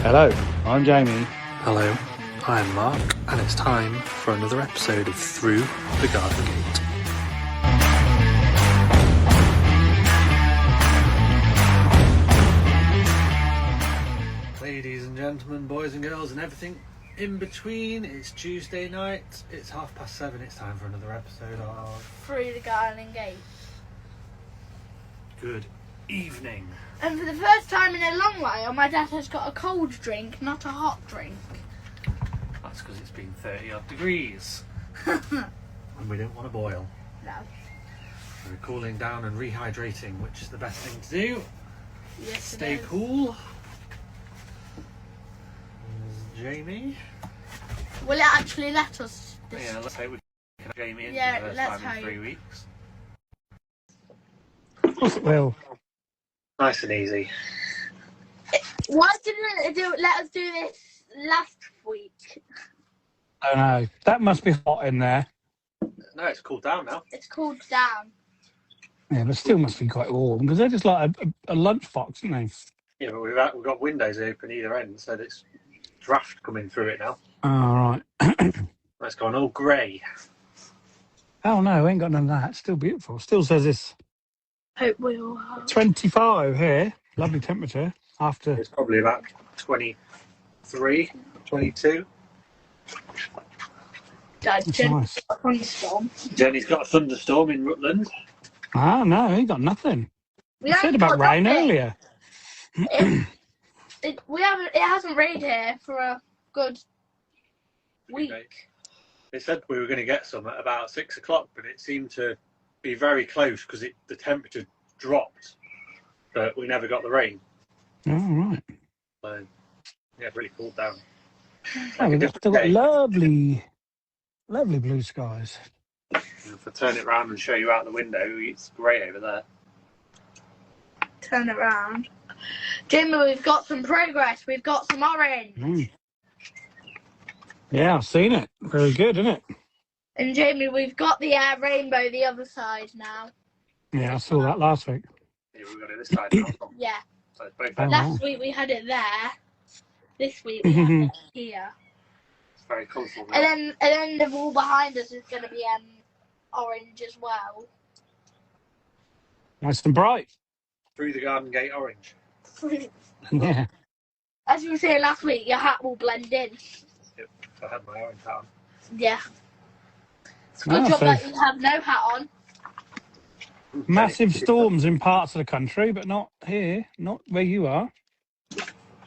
Hello, I'm Jamie. Hello, I'm Mark, and it's time for another episode of Through the Garden Gate. Ladies and gentlemen, boys and girls, and everything in between, it's Tuesday night, it's 7:30, it's time for another episode of Through the Garden Gate. Good evening. And for the first time in a long while, my dad has got a cold drink, not a hot drink. That's because it's been 30 odd degrees. And we don't want to boil. No. We're cooling down and rehydrating, which is the best thing to do. Yes, Stay it is. cool. There's Jamie. Will it actually let us? Yeah, let's hope we can have Jamie in Yeah, for the first let's time in hope. 3 weeks. Of course it will. Nice and easy. Why didn't it let us do this last week? I don't know. That must be hot in there. No, it's cooled down now. It's cooled down. Yeah, but still must be quite warm because they're just like a lunchbox, aren't they? Yeah, but we've got windows open either end, so there's draft coming through it now. Oh, right. It's gone all grey. Oh, no, ain't got none of that. Still beautiful. Still says it's Hope we'll have. 25 here. Lovely temperature after. It's probably about 23, 22. Dad, That's Jenny's nice. got a thunderstorm. Jenny's got a thunderstorm in Rutland. Ah, no, ain't got nothing. We You said haven't about got rain nothing. earlier. It hasn't rained here for a good week. They said we were going to get some at about 6 o'clock, but it seemed to be very close because the temperature dropped, but we never got the rain. Oh, right. So, yeah, it really cooled down. Oh, we've still got lovely blue skies. If I turn it around and show you out the window, it's grey over there. Turn it around. Jimmy, we've got some progress. We've got some orange. Mm. Yeah, I've seen it. Very good, isn't it? And Jamie, we've got the rainbow the other side now. Yeah, I saw that last week. Yeah, we've got it this side now. Yeah. So it's both Oh, ends. Last week we had it there. This week we have it here. It's very colourful now. And then the wall behind us is going to be orange as well. Nice and bright. Through the garden gate orange. Yeah. As you were saying last week, your hat will blend in. Yep, I had my orange hat on. Yeah. It's a good job so that you have no hat on. massive storms in parts of the country, but not here, not where you are.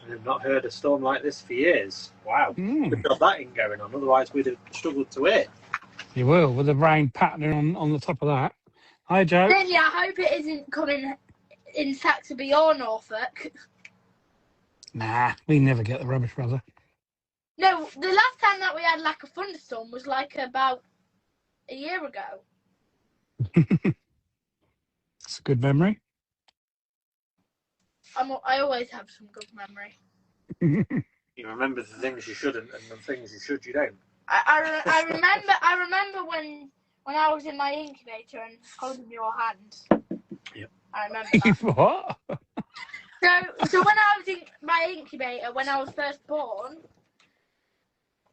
I've not heard a storm like this for years. Wow. Mm. Good job that ain't going on, otherwise we'd have struggled to hear. You will, with the rain patterning on the top of that. Hi, Joe. Then, I hope it isn't coming in Saxby or Norfolk. Nah, we never get the rubbish, brother. No, the last time that we had like a thunderstorm was like about a year ago. It's a good memory. I always have some good memory. You remember the things you shouldn't and the things you should you don't. I remember when I was in my incubator and holding your hand. Yep. I remember that. What? So when I was in my incubator, when I was first born,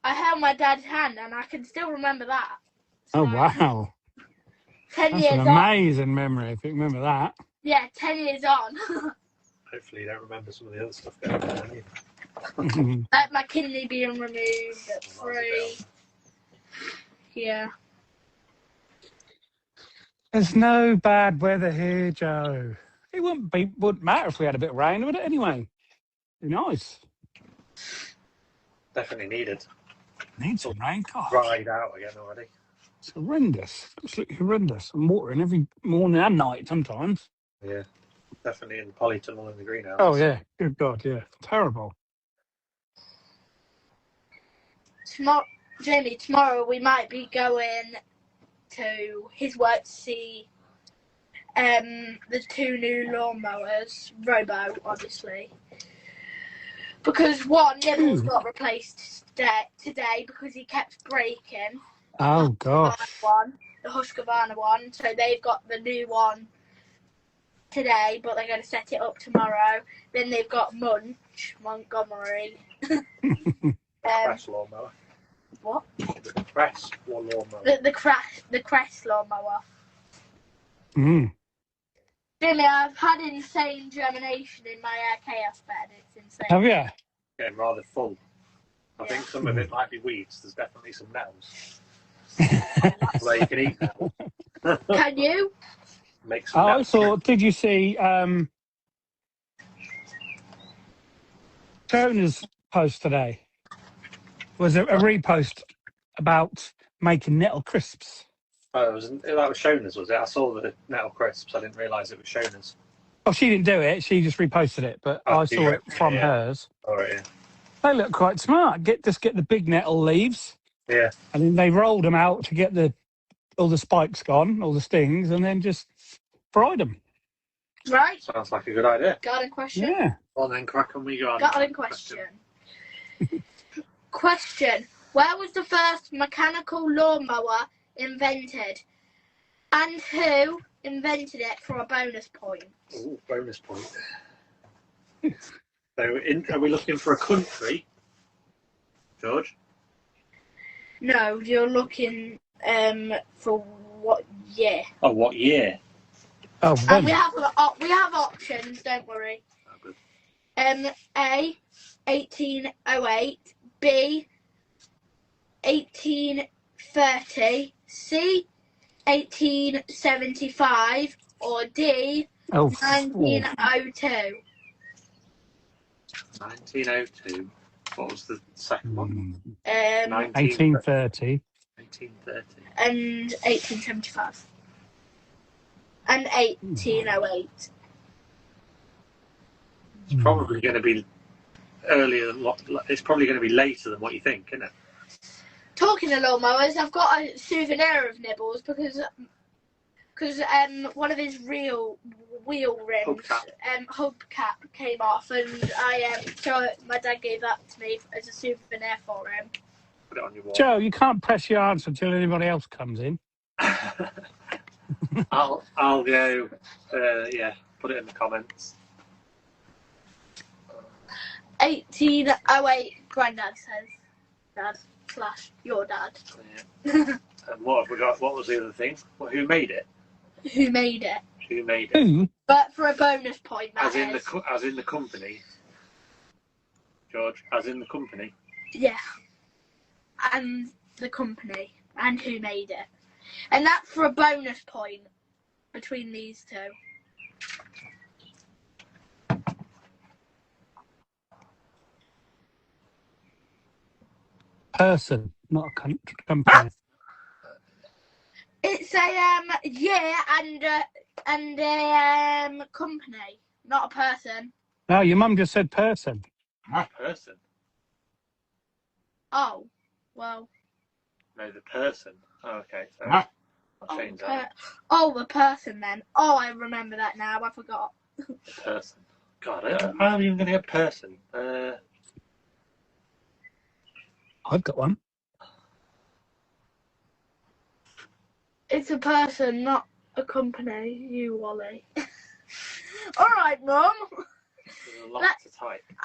I held my dad's hand and I can still remember that. Oh, So, wow. 10 That's years an on. amazing memory, if you remember that. Yeah, 10 years on. Hopefully you don't remember some of the other stuff going on either. Like my kidney being removed at 3. Yeah. There's no bad weather here, Joe. It wouldn't matter if we had a bit of rain, would it, anyway? Be nice. Definitely needed. Need some rain, God. Dried out again already. It's horrendous. Absolutely horrendous. I'm watering every morning and night sometimes. Yeah. Definitely in the polytunnel in the greenhouse. Oh, yeah. Good God, yeah. Terrible. Jamie, tomorrow we might be going to his work to see the 2 new lawnmowers, Robo, obviously. Because one, Nibble's got replaced today because he kept breaking. Oh, gosh. The Husqvarna one. So they've got the new one today, but they're going to set it up tomorrow. Then they've got Montgomery. Crest lawnmower. What? The Crest lawnmower. The Crest lawnmower. Mm. Jimmy, I've had insane germination in my chaos bed. It's insane. Have you? Getting rather full. I think some of it might be weeds. There's definitely some nettles. Where you can eat nettles. Can you? Make some I nettles. thought, did you see Jonah's post today? Was it a repost about making nettle crisps? Oh, that was Shona's, was it? I saw the nettle crisps. I didn't realise it was Shona's. Oh, she didn't do it. She just reposted it, but I saw it from hers. All right, yeah. They look quite smart. Just get the big nettle leaves. Yeah. And then they rolled them out to get all the spikes gone, all the stings, and then just fried them. Right. Sounds like a good idea. Garden question. Yeah. Well, then crack on, we go on. Garden question. Question. Where was the first mechanical lawnmower invented? And who invented it for a bonus point? Ooh, bonus point. So, are we looking for a country, George? No, you're looking for what year? Oh, what year? Oh, And we have options. Don't worry. Oh, good. A 1808, B 1830, C 1875, or D 1902. 1902. What was the second one? 1830. 1830. And 1875. And 1808. It's probably going to be earlier than it's probably going to be later than what you think, isn't it? Talking of lawnmowers, I've got a souvenir of Nibbles because one of his real wheel rims hubcap came off, and so my dad gave that to me as a souvenir for him. Put it on your wall. Joe, you can't press your answer until anybody else comes in. I'll go. Put it in the comments. 1808, Grandad says. Dad / your dad. Yeah. And what have we got? What was the other thing? Who made it? Who made it? Who made it? Who? But for a bonus point, that As in is. as in the company, George. As in the company. Yeah. And the company. And who made it. And that's for a bonus point between these two. Person, not a company. It's a year and a company, not a person. No, your mum just said person. Person. Oh, well. No, the person. Oh, okay. So I'll change that. The person then. Oh, I remember that now. I forgot. The person. God, I'm even going to get person. I've got one. It's a person, not a company. You, Wally. All right, Mum. There's a lot to type. As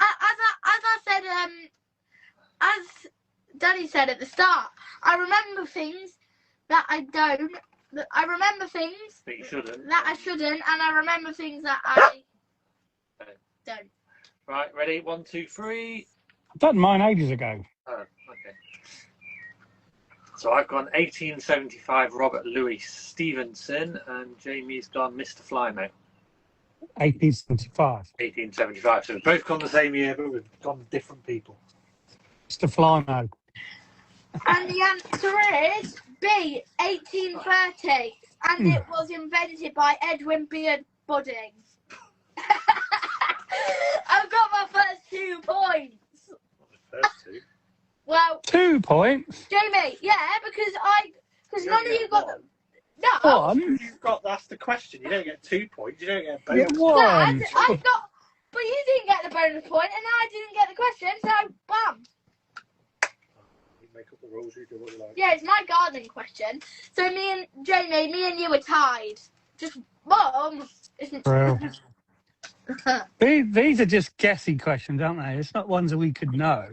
I said, as Daddy said at the start, I remember things that I don't. I remember things That you shouldn't. that I shouldn't, and I remember things that I don't. Right, ready? 1, 2, 3. I've done mine ages ago. Oh, okay. So I've gone 1875 Robert Louis Stevenson, and Jamie's gone Mr. Flymo. 1875. 1875. So we've both gone the same year, but we've gone different people. Mr. Flymo. And the answer is B, 1830, and it was invented by Edwin Beard Budding. I've got my first 2 points. Not the first 2. Well, 2 points. Jamie, yeah, because none of you got them. No, One. You've got that's the question. You don't get 2 points. You don't get a Yeah, bonus. one. Dad, I got, but you didn't get the bonus point, and I didn't get the question, so bam. You make up the rules. You do what you like. Yeah, it's my gardening question. So me and Jamie, me and you were tied. Just Mum. Isn't True. These are just guessing questions, aren't they? It's not ones that we could know.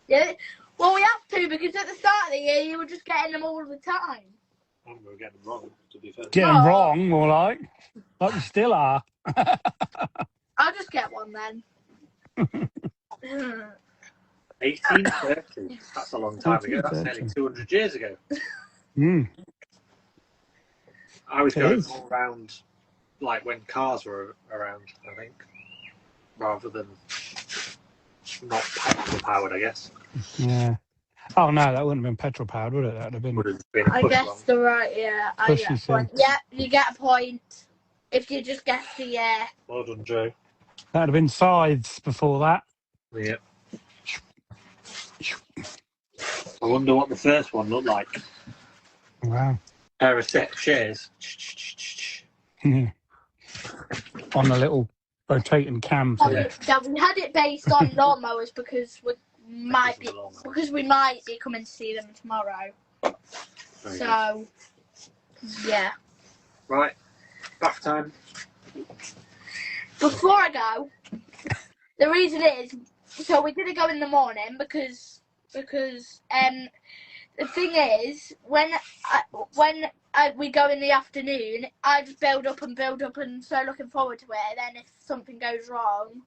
Yeah. Well, we have to because at the start of the year you were just getting them all the time. And we were getting them wrong, to be fair. Get them wrong, more like we still are. I'll just get one then. 1830. That's a long time ago. That's nearly 200 years ago. Mm. I was going all around, like when cars were around, I think, rather than not petrol powered, I guess. Yeah. Oh no, that wouldn't have been petrol powered, would it? That would have been. I guess the right. Yeah, I get a point. Yeah, you get a point if you just guess the year. Well done, Joe. That would have been scythes before that. Yeah. I wonder what the first one looked like. Wow. Pair of set shares. Yeah. On a little rotating cam thing. Yeah, we had it based on lawnmowers because we might be coming to see them tomorrow. So, yeah. Right. Bath time. Before I go, the reason is, so we didn't go in the morning because the thing is, when we go in the afternoon, I just build up and so looking forward to it. And then if something goes wrong,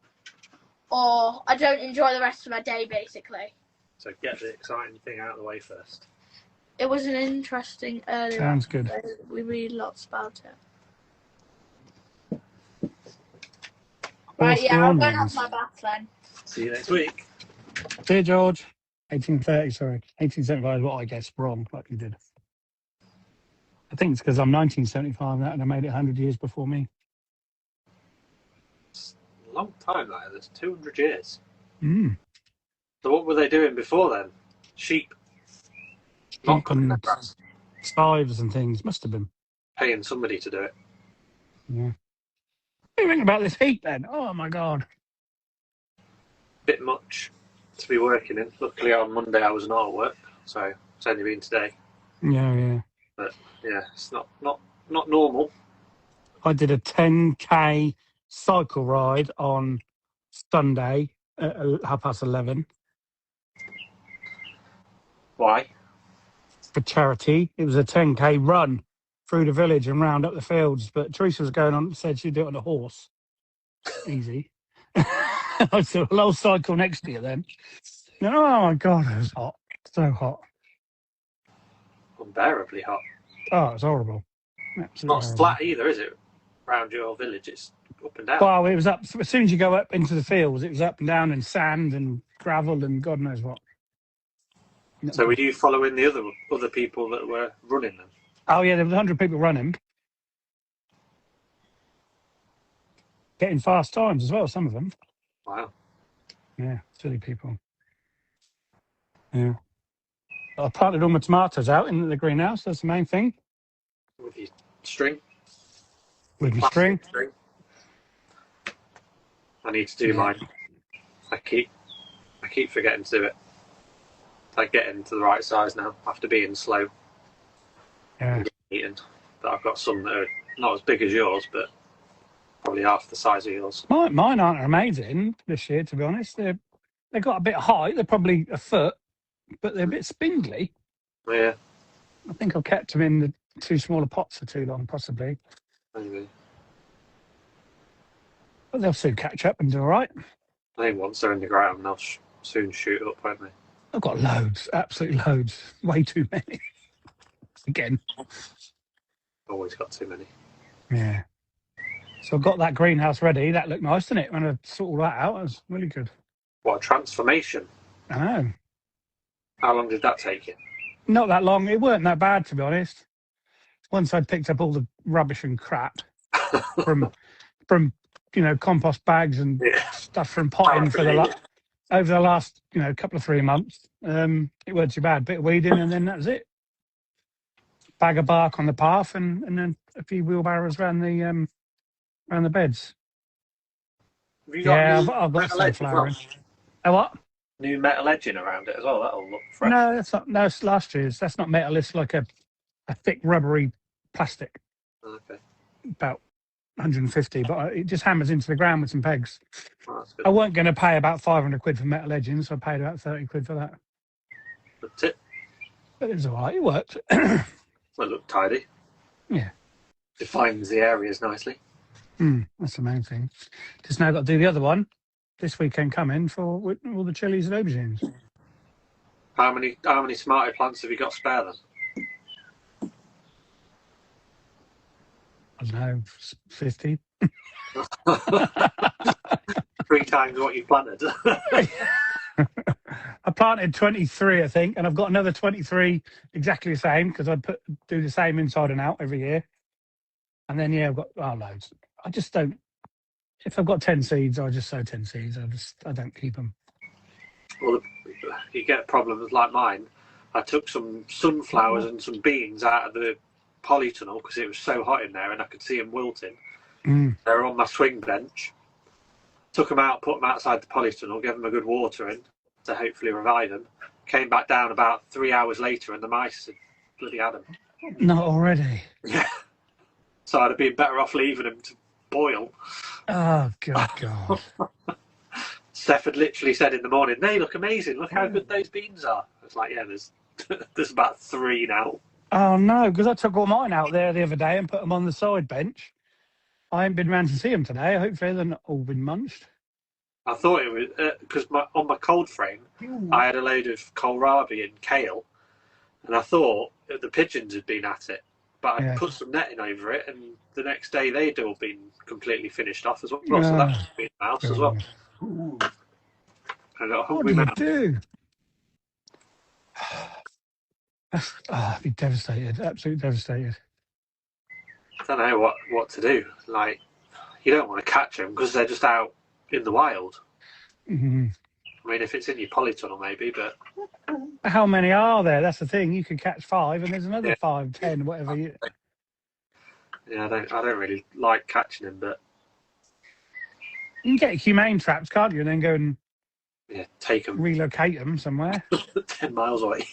or I don't enjoy the rest of my day, basically. So get the exciting thing out of the way first. It was an interesting early. Sounds good. We read lots about it. Right, yeah, I'm going to have my bath then. See you next week. Dear George, 1830, sorry. 1875 is what I guessed wrong, like you did. I think it's because I'm 1975 and I made it 100 years before me. It's a long time, that is. 200 years. Mm. So what were they doing before then? Sheep. Not cutting their grass. Scythes and things, must have been. Paying somebody to do it. Yeah. What do you think about this heat then? Oh my God. Bit much to be working in. Luckily on Monday I was not at work, so it's only been today. Yeah. But yeah, it's not normal. I did a 10K cycle ride on Sunday at 11:30 Why? for charity. It was a 10K run through the village and round up the fields. But Teresa was going on, said she'd do it on a horse. Easy. I saw a little cycle next to you then. Oh my God, it was hot. So hot. Unbearably hot. Oh, it's horrible. It's not flat either, is it? Around your village, it's up and down. Well, it was up. As soon as you go up into the fields, it was up and down and sand and gravel and God knows what. So were you following the other people that were running them? Oh yeah, there was 100 people running. Getting fast times as well, some of them. Wow. Yeah, silly people. Yeah. I planted all my tomatoes out in the greenhouse. That's the main thing. With your string? With my string. I need to do mine. I keep forgetting to do it. Like getting to the right size now after being slow. Yeah. Eating. But I've got some that are not as big as yours, but probably half the size of yours. Mine aren't amazing this year, to be honest. They've got a bit of height. They're probably a foot, but they're a bit spindly. Yeah. I think I've kept them in the two smaller pots for too long, possibly. Maybe. But they'll soon catch up and do all right. I think once they're in the ground, they'll soon shoot up, won't they? I've got loads, absolutely loads. Way too many. Again. Always got too many. Yeah. So I've got that greenhouse ready. That looked nice, didn't it? When I sort all that out, it was really good. What a transformation. I know. How long did that take you? Not that long. It weren't that bad, to be honest. Once I'd picked up all the rubbish and crap from compost bags and stuff from potting over the last, couple of 3 months, it weren't too bad. Bit of weeding and then that was it. Bag of bark on the path and then a few wheelbarrows around the beds. Have you got I've got sunflower in. Oh, what? New metal edging around it as well. That'll look fresh. No, that's not. No, it's last year's. That's not metal. It's like a thick rubbery plastic. Okay. About 150, but it just hammers into the ground with some pegs. Oh, that's good. I weren't going to pay about 500 quid for metal edging, so I paid about 30 quid for that. Good tip. But it was all right. It worked. Well, it looked tidy. Yeah. Defines the areas nicely. That's the main thing. Just now got to do the other one this weekend coming for all the chilies and aubergines. How many smarty plants have you got spare then? I don't know, 50. 3 times what you planted. I planted 23, I think, and I've got another 23 exactly the same because I do the same inside and out every year. And then I've got loads. I just don't. If I've got 10 seeds, I just sow 10 seeds. I don't keep them. Well, you get problems like mine. I took some sunflowers and some beans out of the polytunnel because it was so hot in there and I could see them wilting. They were on my swing bench. Took them out, put them outside the polytunnel, gave them a good watering to hopefully revive them. Came back down about 3 hours later and the mice had bloody had them. Not already. Yeah. So I'd have been better off leaving them to boil. Oh, God. Steph had literally said in the morning, they look amazing. Look how good those beans are. I was like, yeah, there's about 3 now. Oh, no, because I took all mine out there the other day and put them on the side bench. I ain't been round to see them today. Hopefully they're not all been munched. I thought it was, because on my cold frame, I had a load of kohlrabi and kale, and I thought that the pigeons had been at it. But I put some netting over it, and the next day they'd all been completely finished off as well. So that would be a mouse as well. Ooh. I got a hungry mouse. What do you do? I'd be devastated, absolutely devastated. I don't know what to do. Like, you don't want to catch them because they're just out in the wild. Mm-hmm. I mean, if it's in your polytunnel, maybe, but how many are there? That's the thing. You could catch 5, and there's another 5, 10, whatever. Yeah, I don't really like catching them, but you can get humane traps, can't you? And then go and take them, relocate them somewhere. 10 miles away.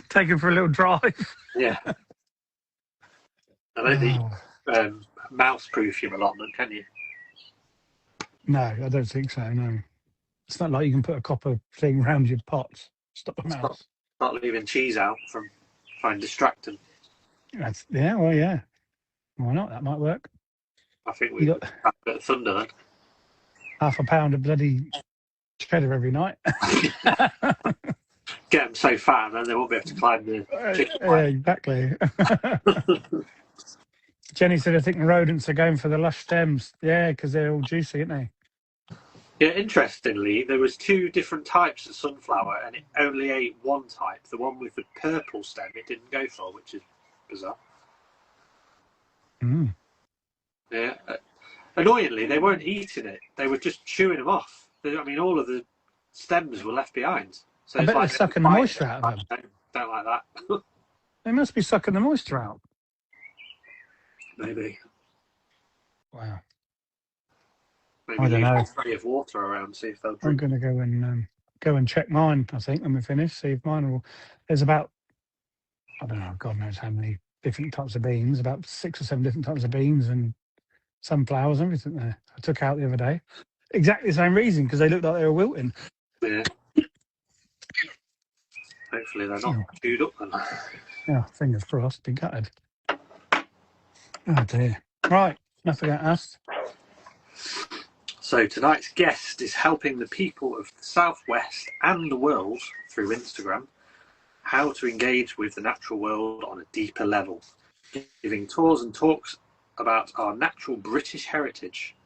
Take them for a little drive. Yeah. I don't think mouse-proof your allotment, can you? No, I don't think so, no. It's not like you can put a copper thing around your pots. Stop a mouse. Not leaving cheese out from trying to distract them. Yeah. Why not? That might work. I think we got a bit of thunder then. Half a pound of bloody cheddar every night. Get them so fat and then they won't be able to climb the chicken Yeah, exactly. Jenny said, I think the rodents are going for the lush stems. Yeah, because they're all juicy, aren't they? Yeah, interestingly, there was 2 different types of sunflower and it only ate one type. The one with the purple stem it didn't go for, which is bizarre. Yeah. Annoyingly, they weren't eating it. They were just chewing them off. I mean, all of the stems were left behind. So I bet they're sucking the moisture out of them. Don't like that. They must be sucking the moisture out. Maybe. Wow. Maybe I don't know. Plenty of water around, see if they'll I'm drink. going to go and check mine, I think, when we finish, see if mine will... There's about, I don't know, God knows how many different types of beans, about 6 or 7 different types of beans and sunflowers and everything there. I took out the other day. Exactly the same reason, because they looked like they were wilting. Yeah. Hopefully they're not chewed up then. Yeah, fingers crossed, be gutted. Oh dear. Right, enough of that us. So tonight's guest is helping the people of the Southwest and the world through Instagram how to engage with the natural world on a deeper level, giving tours and talks about our natural British heritage.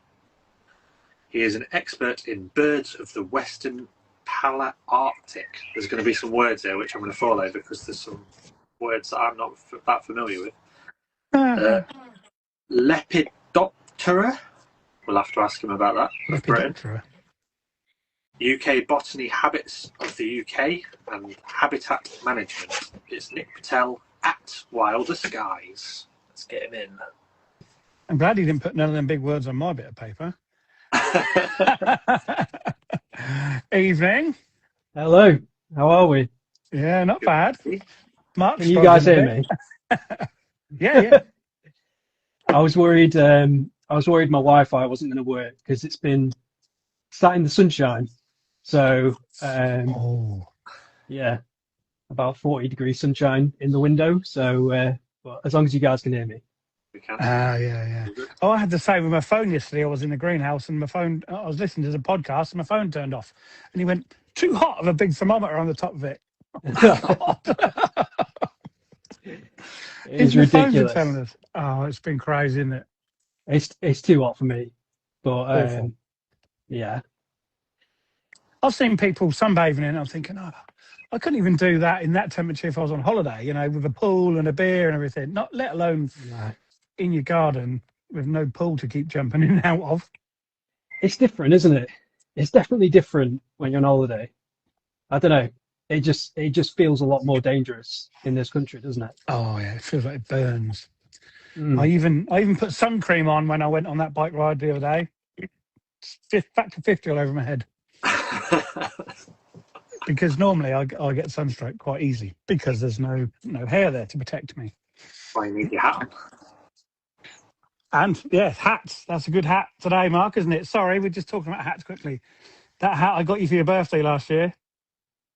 He is an expert in birds of the Western Palearctic. There's going to be some words there which I'm going to fall over because there's some words that I'm not that familiar with. Lepidoptera. We'll have to ask him about that. Lepidoptera. UK botany habits of the UK and habitat management. It's Nick Patel at Wilder Skies. Let's get him in. I'm glad he didn't put none of them big words on my bit of paper. Evening. Hello. How are we? Yeah, not bad. Mark's Can you guys hear me? Yeah, yeah. I was worried. I was worried my Wi-Fi wasn't going to work because it's been sat in the sunshine. So Oh, yeah, about 40 degrees sunshine in the window. So but as long as you guys can hear me. We can. yeah, yeah. Oh, I had the same with my phone yesterday. I was in the greenhouse and my phone, I was listening to the podcast and my phone turned off. And he went, too hot, of a big thermometer on the top of it. It's My phones are ridiculous. telling us. Oh, it's been crazy, isn't it? It's too hot for me. But Awful. yeah. I've seen people sunbathing and I'm thinking, oh, I couldn't even do that in that temperature if I was on holiday, you know, with a pool and a beer and everything. Not let alone No. in your garden with no pool to keep jumping in and out of. It's different, isn't it? It's definitely different when you're on holiday. I don't know. It just feels a lot more dangerous in this country, doesn't it? Oh yeah, it feels like it burns. Mm. I even put sun cream on when I went on that bike ride the other day. Factor 50 all over my head because normally I get sunstroke quite easy because there's no hair there to protect me. Why you need your hat on. And yeah, hats. That's a good hat today, Mark, isn't it? Sorry, we're just talking about hats quickly. That hat I got you for your birthday last year.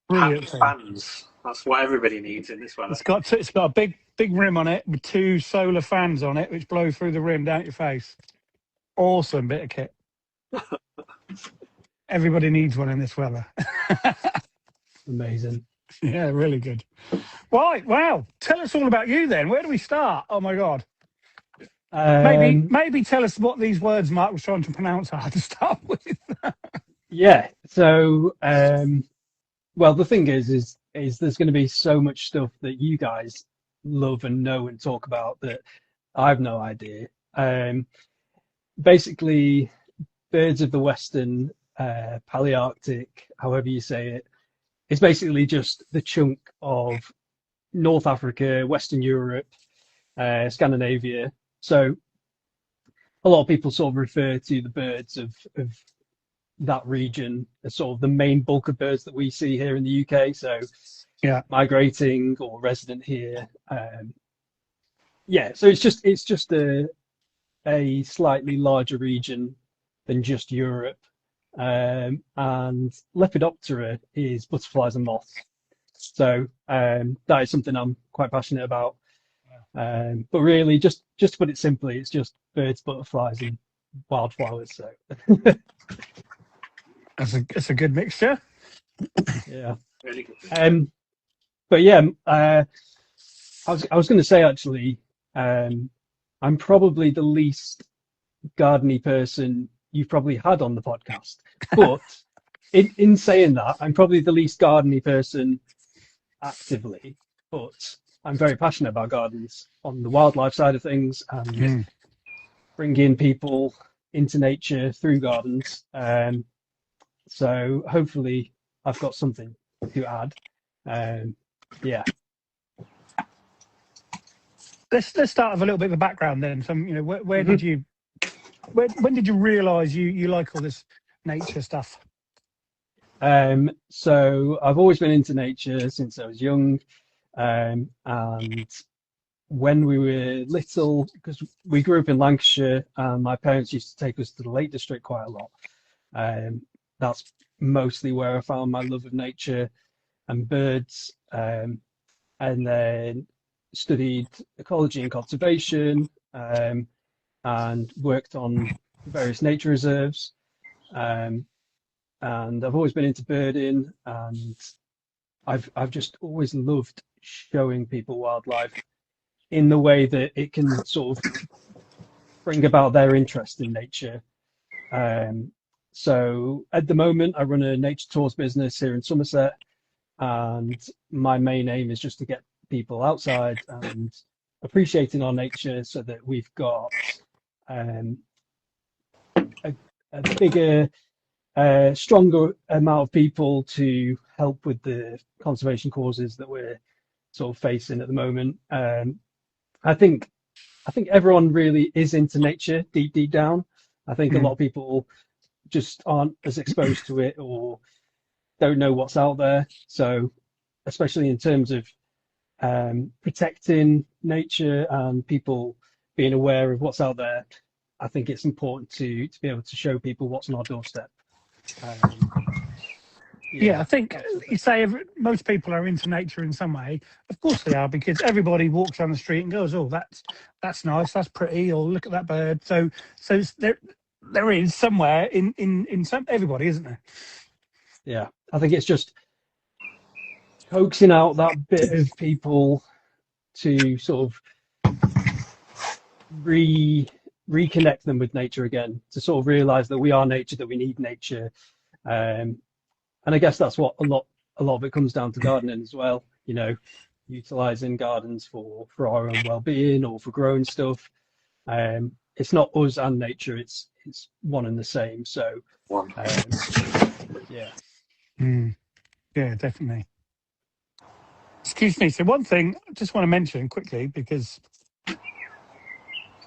Brilliant Hat thing. fans. That's what everybody needs in this weather. It's got a big rim on it with 2 solar fans on it which blow through the rim down your face. Awesome bit of kit. Everybody needs one in this weather. Amazing. Yeah, really good. Right, wow. Tell us all about you then. Where do we start? Oh my God. Maybe tell us what these words Mark was trying to pronounce are to start with. Yeah. So, well, the thing is there's going to be so much stuff that you guys love and know and talk about that I've no idea. Basically, birds of the Western Palearctic, however you say it, is basically just the chunk of North Africa, Western Europe, Scandinavia. So a lot of people sort of refer to the birds of that region as sort of the main bulk of birds that we see here in the UK. So Yeah. migrating or resident here. Yeah, so it's just a slightly larger region than just Europe. And Lepidoptera is butterflies and moths. So that is something I'm quite passionate about. But really, just to put it simply, it's just birds, butterflies, and wildflowers. So It's a good mixture. yeah. Really good. But yeah, I was going to say actually, I'm probably the least gardening person you've probably had on the podcast. But in saying that, I'm probably the least gardening person actively. But I'm very passionate about gardens on the wildlife side of things and bringing people into nature through gardens. So hopefully I've got something to add. Yeah. Let's start with a little bit of a background then. So, you know, where did you, when did you realise you like all this nature stuff? So I've always been into nature since I was young. And when we were little, because we grew up in Lancashire, and my parents used to take us to the Lake District quite a lot. That's mostly where I found my love of nature and birds. And then studied ecology and conservation, and worked on various nature reserves. And I've always been into birding, and I've just always loved showing people wildlife in the way that it can sort of bring about their interest in nature. So at the moment, I run a nature tours business here in Somerset, and my main aim is just to get people outside and appreciating our nature so that we've got a bigger, stronger amount of people to help with the conservation causes that we're sort of facing at the moment. I think everyone really is into nature deep down. I think a lot of people just aren't as exposed to it or don't know what's out there. So especially in terms of protecting nature and people being aware of what's out there, I think it's important to be able to show people what's on our doorstep. Yeah, I think you say most people are into nature in some way. Of course they are, because everybody walks down the street and goes, "Oh, that's nice, that's pretty," or "Look at that bird." So there is somewhere in some everybody, isn't there? Yeah, I think it's just coaxing out that bit of people to sort of reconnect them with nature again, to sort of realize that we are nature, that we need nature. And I guess that's what a lot of it comes down to gardening as well, you know, utilizing gardens for our own well-being or for growing stuff. It's not us and nature, it's one and the same. So yeah. Yeah, definitely. Excuse me. So one thing I just want to mention quickly, because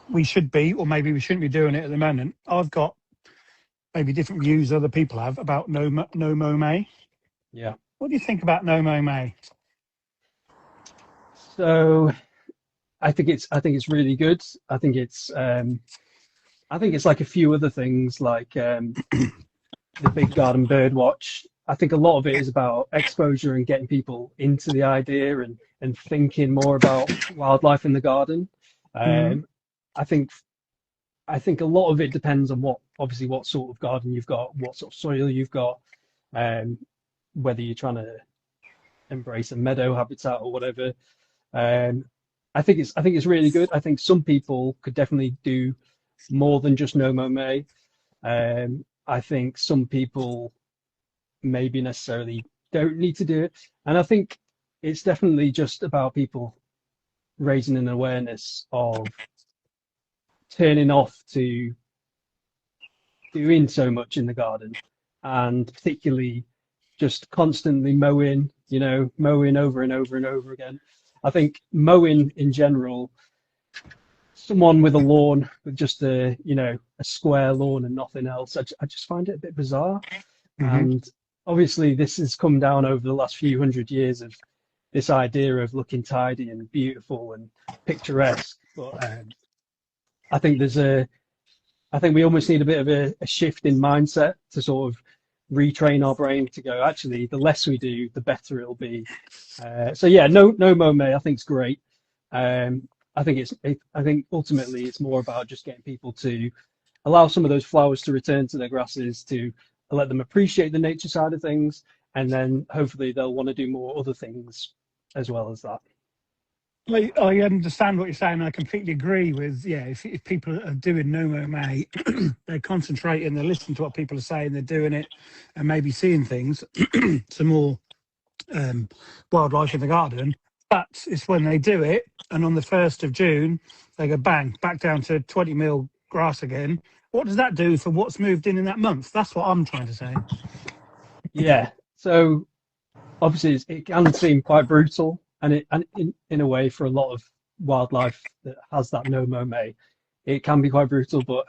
we should be, or maybe we shouldn't be doing it at the moment. I've got maybe different views other people have about no mow May. Yeah. What do you think about no mow May? So I think it's really good. I think it's like a few other things, like the big garden bird watch. I think a lot of it is about exposure and getting people into the idea and thinking more about wildlife in the garden. I think a lot of it depends on what sort of garden you've got, what sort of soil you've got, whether you're trying to embrace a meadow habitat or whatever. I think it's really good. I think some people could definitely do more than just no mow May. I think some people maybe necessarily don't need to do it, and I think it's definitely just about people raising an awareness of turning off to doing so much in the garden, and particularly just constantly mowing over and over and over again. I think mowing in general, someone with a lawn, with just a square lawn and nothing else, I just find it a bit bizarre. And obviously this has come down over the last few hundred years of this idea of looking tidy and beautiful and picturesque, but I think we almost need a bit of a shift in mindset to sort of retrain our brain to go, actually, the less we do, the better it'll be. So yeah, no mow May, I think it's great. I think ultimately it's more about just getting people to allow some of those flowers to return to their grasses, to let them appreciate the nature side of things, and then hopefully they'll want to do more other things as well as that. I understand what you're saying. I completely agree with, if people are doing no mow May, they're concentrating, they're listening to what people are saying, they're doing it, and maybe seeing things, some more wildlife in the garden. But it's when they do it, and on the 1st of June, they go bang, back down to 20 mil grass again. What does that do for what's moved in that month? That's what I'm trying to say. Yeah, so obviously it can seem quite brutal. And in a way, for a lot of wildlife that has that no mow May, it can be quite brutal. But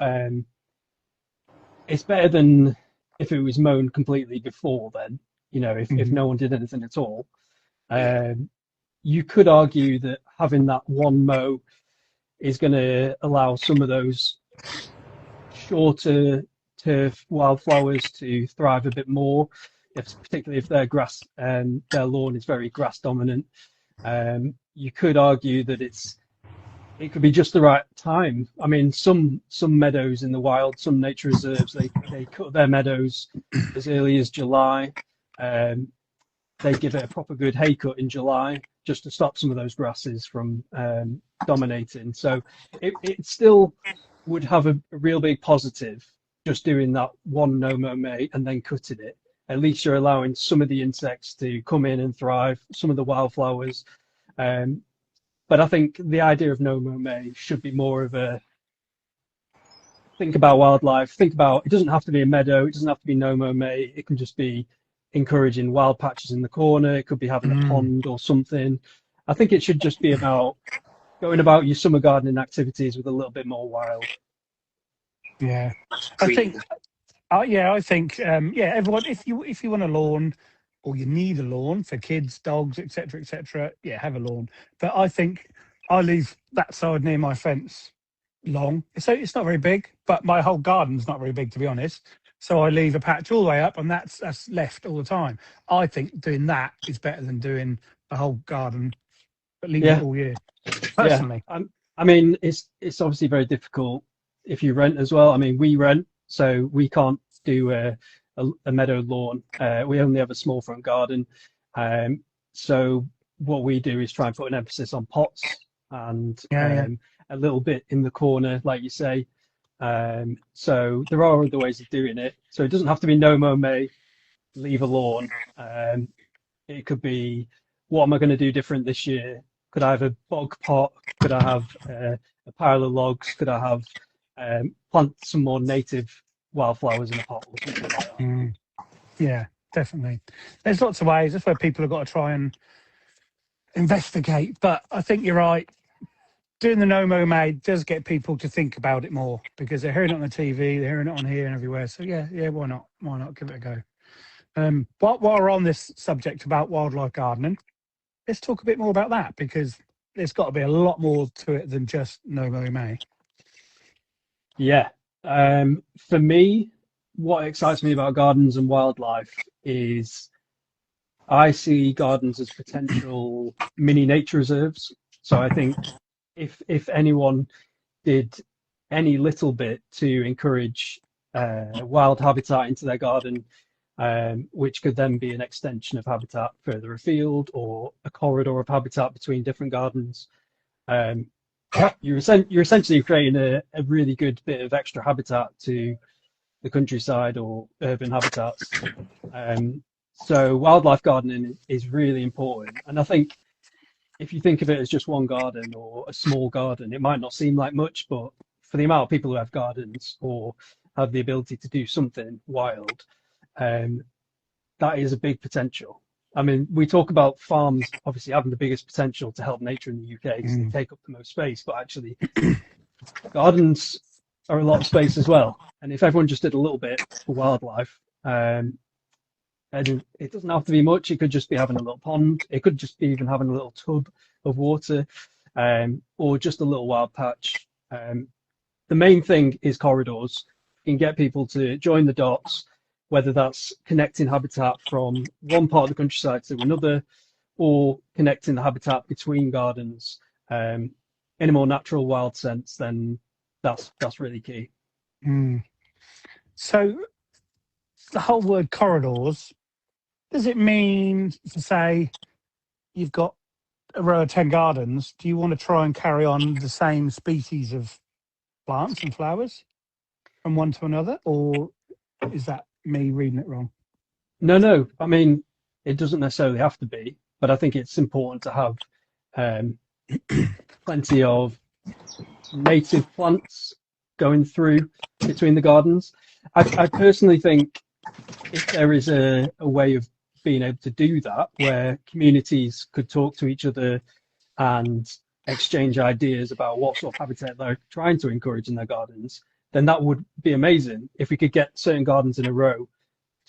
it's better than if it was mown completely before then. You know, if no one did anything at all. You could argue that having that one mow is going to allow some of those shorter turf wildflowers to thrive a bit more, particularly if their their lawn is very grass dominant. You could argue that it could be just the right time. I mean, some meadows in the wild, some nature reserves, they cut their meadows as early as July. They give it a proper good hay cut in July just to stop some of those grasses from dominating. So it still would have a real big positive just doing that one no mow May and then cutting it. At least you're allowing some of the insects to come in and thrive, some of the wildflowers. But I think the idea of no mow May should be more of a think about wildlife, think about, it doesn't have to be a meadow, it doesn't have to be no mow May, it can just be encouraging wild patches in the corner, it could be having a pond or something. I think it should just be about going about your summer gardening activities with a little bit more wild. Yeah, I think everyone, if you want a lawn, or you need a lawn for kids, dogs, etc., yeah, have a lawn. But I think I leave that side near my fence long. So it's not very big, but my whole garden's not very big, to be honest. So I leave a patch all the way up, and that's left all the time. I think doing that is better than doing the whole garden, but leave it all year. Personally, I mean, it's obviously very difficult if you rent as well. I mean, we rent, so we can't do a meadow lawn. We only have a small front garden. So what we do is try and put an emphasis on pots and a little bit in the corner, like you say. So there are other ways of doing it. So it doesn't have to be no mow May, leave a lawn. It could be, what am I going to do different this year? Could I have a bog pot? Could I have a pile of logs? Could I have plant some more native wildflowers in a pot or something like that? Yeah, definitely. There's lots of ways. That's where people have got to try and investigate. But I think you're right. Doing the no mow May does get people to think about it more, because they're hearing it on the TV, they're hearing it on here and everywhere. So yeah, why not? Why not give it a go? While we're on this subject about wildlife gardening, let's talk a bit more about that, because there's got to be a lot more to it than just no mow May. Yeah. For me, what excites me about gardens and wildlife is I see gardens as potential mini nature reserves. So I think if anyone did any little bit to encourage wild habitat into their garden, which could then be an extension of habitat further afield or a corridor of habitat between different gardens, you're essentially creating a really good bit of extra habitat to the countryside or urban habitats. So wildlife gardening is really important. And I think if you think of it as just one garden or a small garden, it might not seem like much, but for the amount of people who have gardens or have the ability to do something wild, that is a big potential. I mean, we talk about farms obviously having the biggest potential to help nature in the UK because they take up the most space, but actually gardens are a lot of space as well. And if everyone just did a little bit for wildlife, and it doesn't have to be much. It could just be having a little pond. It could just be even having a little tub of water, or just a little wild patch. The main thing is corridors. You can get people to join the dots, whether that's connecting habitat from one part of the countryside to another, or connecting the habitat between gardens in a more natural, wild sense. Then that's really key. So the whole word corridors, does it mean, to say you've got a row of 10 gardens, do you want to try and carry on the same species of plants and flowers from one to another, or is that me reading it wrong? No. I mean, it doesn't necessarily have to be, but I think it's important to have plenty of native plants going through between the gardens. I personally think if there is a way of being able to do that, where communities could talk to each other and exchange ideas about what sort of habitat they're trying to encourage in their gardens, then that would be amazing. If we could get certain gardens in a row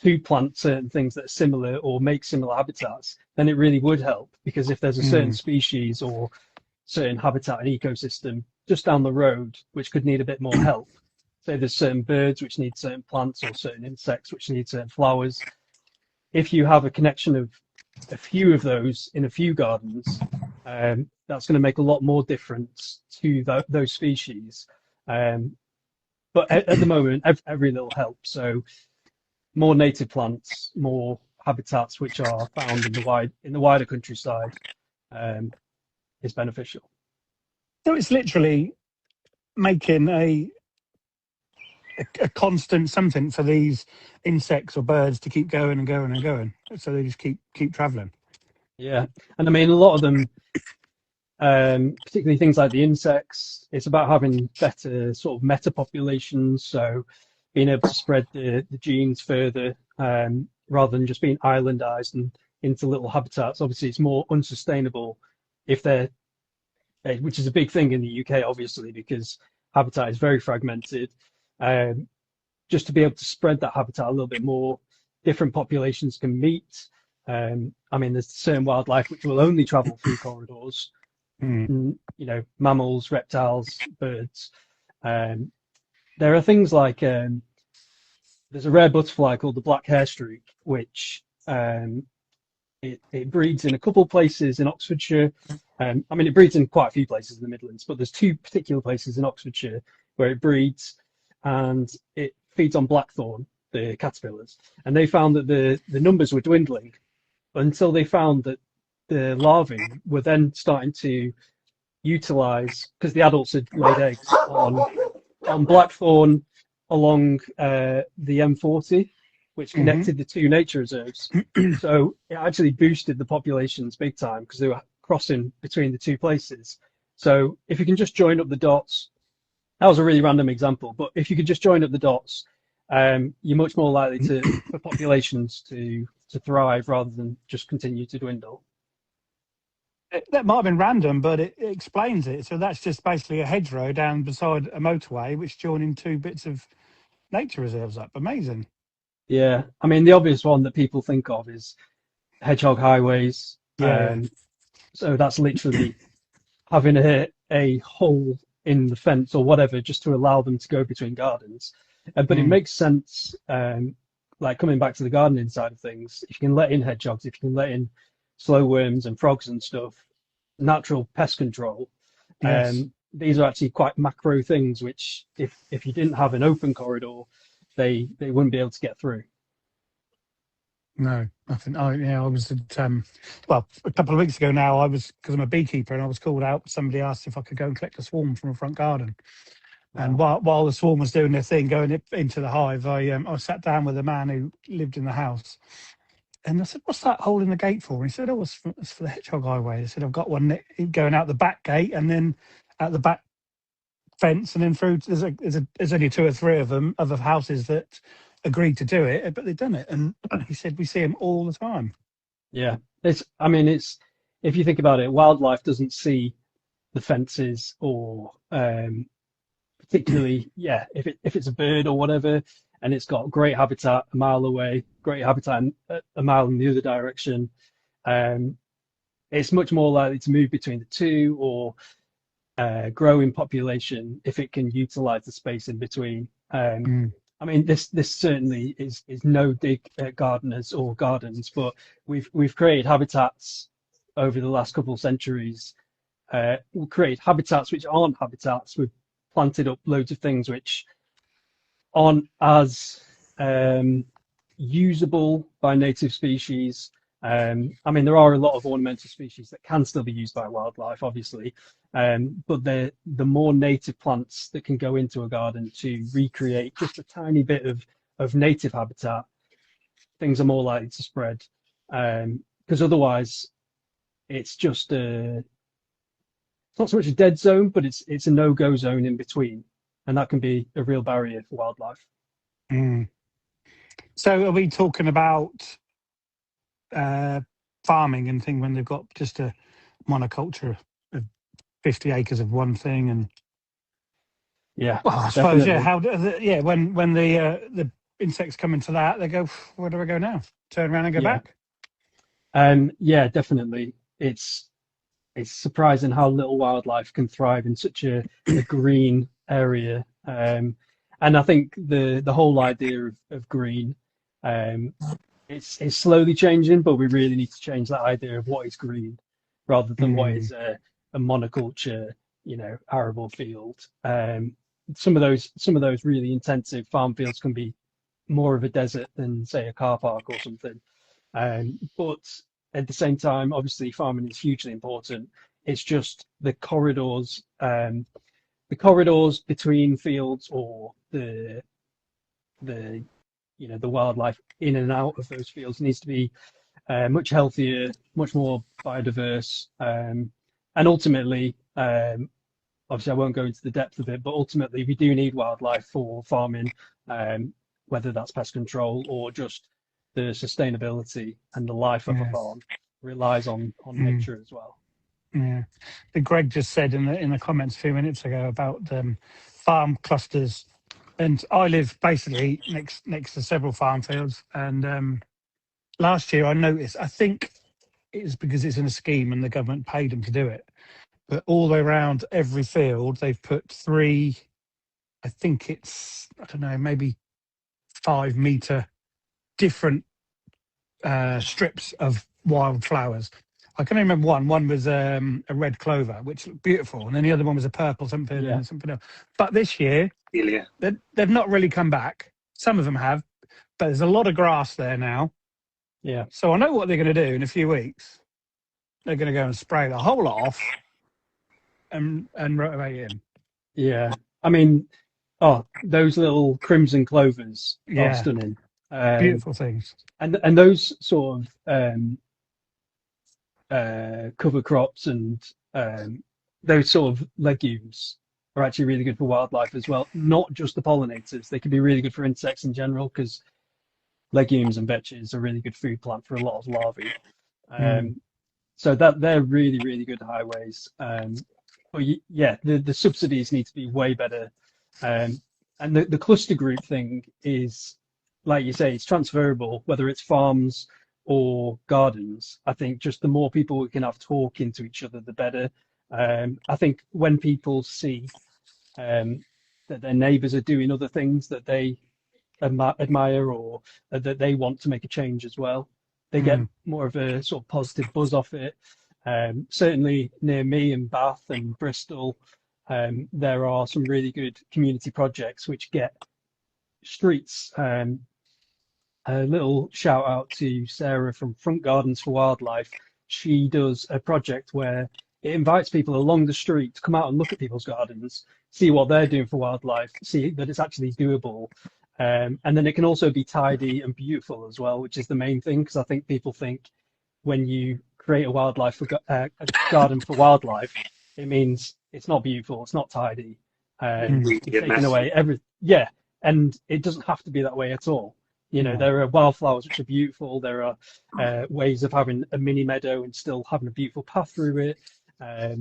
to plant certain things that are similar or make similar habitats, then it really would help. Because if there's a certain species or certain habitat and ecosystem just down the road which could need a bit more help, say there's certain birds which need certain plants or certain insects which need certain flowers, if you have a connection of a few of those in a few gardens, that's going to make a lot more difference to those species. But at the moment, every little helps. So more native plants, more habitats which are found in the wider countryside is beneficial. So it's literally making a constant something for these insects or birds to keep going and going and going, so they just keep traveling. Yeah, and I mean a lot of them, particularly things like the insects, it's about having better sort of meta populations, so being able to spread the genes further rather than just being islandized and into little habitats. Obviously it's more unsustainable if they're, which is a big thing in the UK obviously because habitat is very fragmented. Just to be able to spread that habitat a little bit more, different populations can meet, I mean, there's certain wildlife which will only travel through corridors. You know, mammals, reptiles, birds. There are things like there's a rare butterfly called the black hairstreak, which it breeds in a couple places in Oxfordshire. I mean, it breeds in quite a few places in the Midlands, but there's two particular places in Oxfordshire where it breeds, and it feeds on blackthorn, the caterpillars. And they found that the numbers were dwindling until they found that the larvae were then starting to utilize, because the adults had laid eggs on blackthorn along the M40, which connected the two nature reserves. So it actually boosted the populations big time because they were crossing between the two places. So if you can just join up the dots, that was a really random example, but if you could just join up the dots, you're much more likely for populations to thrive rather than just continue to dwindle. That might have been random, but it explains it. So that's just basically a hedgerow down beside a motorway, which joining two bits of nature reserves up. Amazing. Yeah, I mean, the obvious one that people think of is hedgehog highways. So that's literally having a hole in the fence or whatever just to allow them to go between gardens. But it makes sense, like coming back to the gardening side of things, if you can let in hedgehogs, if you can let in slow worms and frogs and stuff, natural pest control, these are actually quite macro things, which if you didn't have an open corridor, they wouldn't be able to get through. No, nothing. I was at, well, a couple of weeks ago now, because I'm a beekeeper and I was called out. Somebody asked if I could go and collect a swarm from a front garden. Wow. And while the swarm was doing their thing, going into the hive, I sat down with a man who lived in the house. And I said, "What's that hole in the gate for?" And he said, "Oh, it's for the hedgehog highway." I said, "I've got one going out the back gate and then out the back fence and then through. There's only two or three of them, other houses that agreed to do it, but they've done it." And he said, "We see them all the time." Yeah, it's if you think about it, wildlife doesn't see the fences or particularly, if it's a bird or whatever, and it's got great habitat a mile away, great habitat a mile in the other direction, it's much more likely to move between the two or grow in population if it can utilize the space in between. I mean, this certainly is no dig at gardeners or gardens, but we've created habitats over the last couple of centuries. We've created habitats which aren't habitats. We've planted up loads of things which aren't as usable by native species. I mean, there are a lot of ornamental species that can still be used by wildlife, obviously, but the more native plants that can go into a garden to recreate just a tiny bit of native habitat, things are more likely to spread. Because otherwise, it's just it's not so much a dead zone, but it's a no-go zone in between, and that can be a real barrier for wildlife. So, are we talking about farming and thing when they've got just a monoculture of 50 acres of one thing? And yeah, well, I suppose when the insects come into that, they go, "Where do I go now? Turn around and go back?" Yeah, definitely. It's surprising how little wildlife can thrive in such a green area, and I think the whole idea of green, it's slowly changing, but we really need to change that idea of what is green rather than what is a monoculture, arable field. Some of those really intensive farm fields can be more of a desert than, say, a car park or something. But at the same time, obviously, farming is hugely important. It's just the corridors between fields or the wildlife in and out of those fields needs to be much healthier, much more biodiverse, and ultimately, obviously, I won't go into the depth of it, but ultimately, we do need wildlife for farming, whether that's pest control or just the sustainability and the life of a farm relies on nature as well. Yeah, Greg just said in the comments a few minutes ago about farm clusters, and I live basically next to several farm fields, and last year I noticed, I think it's because it's in a scheme and the government paid them to do it, but all the way around every field, they've put 3, I think it's, I don't know, maybe 5 metre different strips of wildflowers. I can only remember one. One was a red clover, which looked beautiful, and then the other one was a purple something Yeah. and something else. But this year, Celia. they've not really come back. Some of them have, but there's a lot of grass there now. Yeah. So I know what they're going to do in a few weeks. They're going to go and spray the whole lot off and rotate in. Yeah. I mean, those little crimson clovers are Yeah. stunning. Beautiful things. And those sort of cover crops and those sort of legumes are actually really good for wildlife as well. Not just the pollinators; they can be really good for insects in general because legumes and vetches are really good food plant for a lot of larvae. So that they're really, really good highways. But yeah, the subsidies need to be way better. And the cluster group thing is, like you say, it's transferable, whether it's farms or gardens. I think just the more people we can have talking to each other, the better. I think when people see that their neighbours are doing other things that they admire or that they want to make a change as well, they get more of a sort of positive buzz off it. Certainly near me in Bath and Bristol, there are some really good community projects which get streets. A little shout out to Sarah from Front Gardens for Wildlife. She does a project where it invites people along the street to come out and look at people's gardens, see what they're doing for wildlife, see that it's actually doable. And then it can also be tidy and beautiful as well, which is the main thing, because I think people think when you create a garden for wildlife, it means it's not beautiful, it's not tidy, it's taking away yeah, and it doesn't have to be that way at all. You know, there are wildflowers which are beautiful. There are ways of having a mini meadow and still having a beautiful path through it. I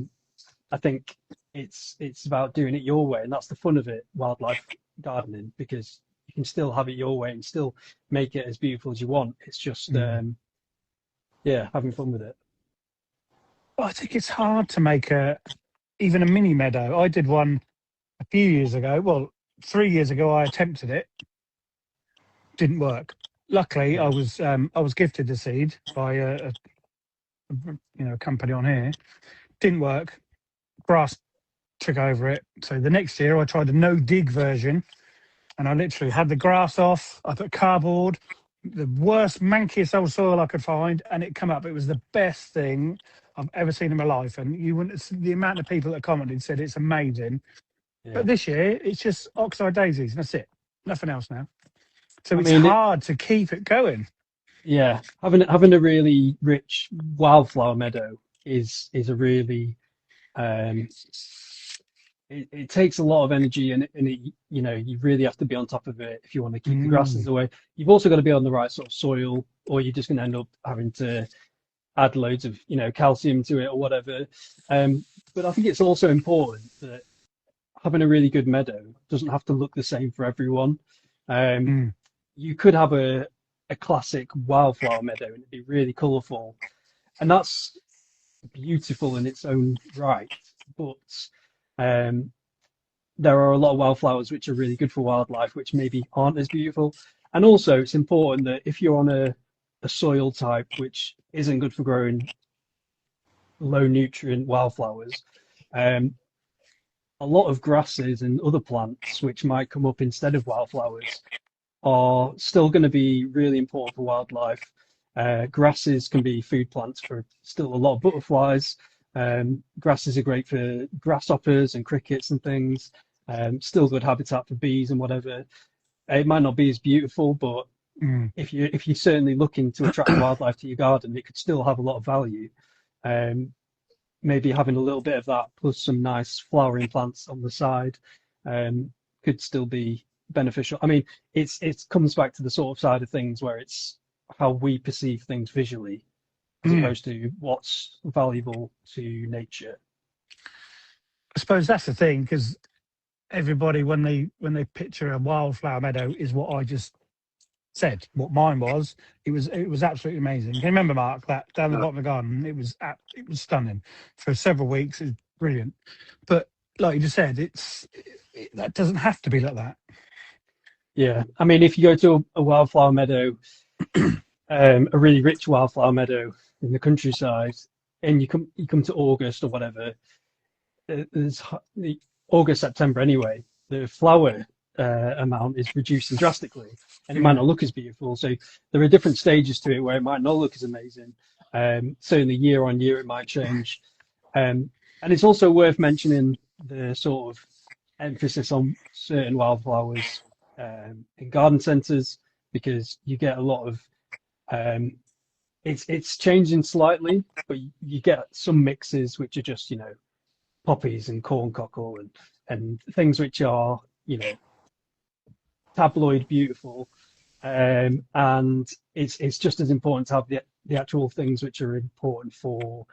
think it's about doing it your way, and that's the fun of it, wildlife gardening, because you can still have it your way and still make it as beautiful as you want. It's just having fun with it. Well, I think it's hard to make even a mini meadow. I did one a few years ago. Well, 3 years ago, I attempted it. Didn't work. Luckily, I was gifted the seed by a company on here. Didn't work. Grass took over it. So the next year, I tried a no dig version, and I literally had the grass off. I put cardboard, the worst, mankiest old soil I could find, and it come up. It was the best thing I've ever seen in my life. And you wouldn't see the amount of people that commented said it's amazing. Yeah. But this year, it's just oxeye daisies, and that's it. Nothing else now. So it's hard to keep it going. Yeah, having a really rich wildflower meadow is a really it takes a lot of energy, and you really have to be on top of it if you want to keep the grasses away. You've also got to be on the right sort of soil, or you're just going to end up having to add loads of calcium to it or whatever. But I think it's also important that having a really good meadow doesn't have to look the same for everyone. You could have a classic wildflower meadow and it'd be really colourful, and that's beautiful in its own right. But there are a lot of wildflowers which are really good for wildlife, which maybe aren't as beautiful. And also, it's important that if you're on a soil type which isn't good for growing low nutrient wildflowers, a lot of grasses and other plants which might come up instead of wildflowers are still going to be really important for wildlife. Grasses can be food plants for still a lot of butterflies. Grasses are great for grasshoppers and crickets and things. Still good habitat for bees and whatever. It might not be as beautiful, but if you're certainly looking to attract wildlife to your garden, it could still have a lot of value. Maybe having a little bit of that plus some nice flowering plants on the side could still be beneficial. I mean, it comes back to the sort of side of things where it's how we perceive things visually as opposed to what's valuable to nature. I suppose that's the thing, because everybody when they picture a wildflower meadow is what I just said what mine was. It was absolutely amazing. Can you remember, Mark, that down the bottom of the garden? It was stunning for several weeks. It was brilliant. But like you just said, that doesn't have to be like that. Yeah, I mean, if you go to a wildflower meadow, a really rich wildflower meadow in the countryside, and you come to August or whatever, there's the August, September anyway, the flower amount is reducing drastically, and it might not look as beautiful. So there are different stages to it where it might not look as amazing. Certainly year on year it might change. And it's also worth mentioning the sort of emphasis on certain wildflowers in garden centres, because you get a lot of it's changing slightly, but you get some mixes which are just, you know, poppies and corncockle and things which are, you know, tabloid beautiful, and it's just as important to have the actual things which are important for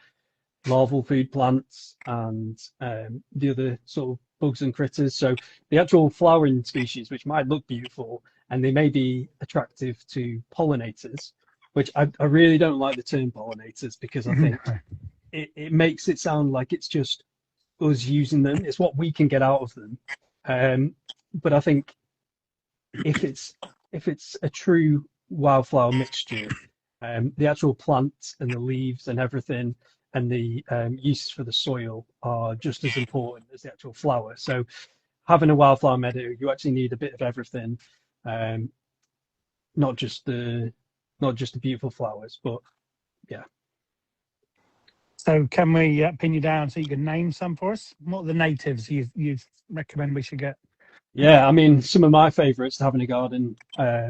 larval food plants and the other sort of bugs and critters. So the actual flowering species, which might look beautiful and they may be attractive to pollinators, which I really don't like the term pollinators, because I think it makes it sound like it's just us using them. It's what we can get out of them. But I think if it's a true wildflower mixture, the actual plant and the leaves and everything and the uses for the soil are just as important as the actual flower. So having a wildflower meadow, you actually need a bit of everything, not just the beautiful flowers, but yeah. So can we pin you down so you can name some for us? What are the natives you recommend we should get? Yeah, I mean, some of my favourites to have in a garden. I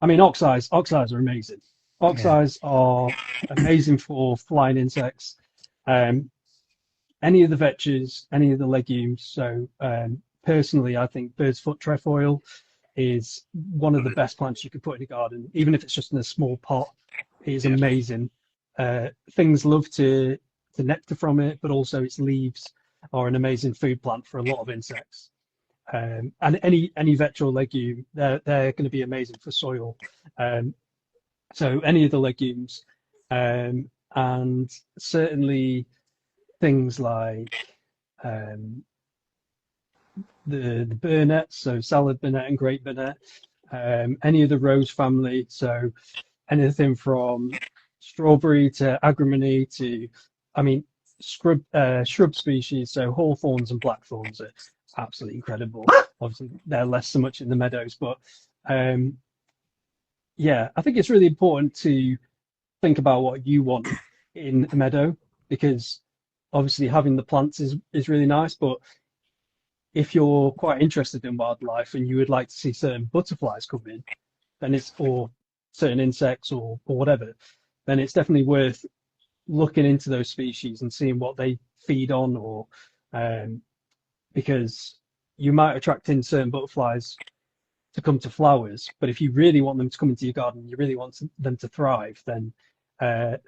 mean, oxeyes are amazing. Oxeyes are amazing for flying insects. Any of the vetches, any of the legumes. So personally, I think Birdfoot trefoil is one of the best plants you can put in a garden, even if it's just in a small pot. It is amazing. Things love to nectar from it, but also its leaves are an amazing food plant for a lot of insects. And any vetch or legume, they're going to be amazing for soil. So any of the legumes, and certainly things like the burnets, so salad burnet and grape burnet, any of the rose family, so anything from strawberry to agrimony to, I mean, shrub species, so hawthorns and blackthorns are absolutely incredible. Obviously, they're less so much in the meadows, but yeah, I think it's really important to think about what you want in a meadow, because obviously having the plants is really nice, but if you're quite interested in wildlife and you would like to see certain butterflies come in, then or certain insects or whatever, then it's definitely worth looking into those species and seeing what they feed on, or because you might attract in certain butterflies to come to flowers, but if you really want them to come into your garden, you really want them to thrive, then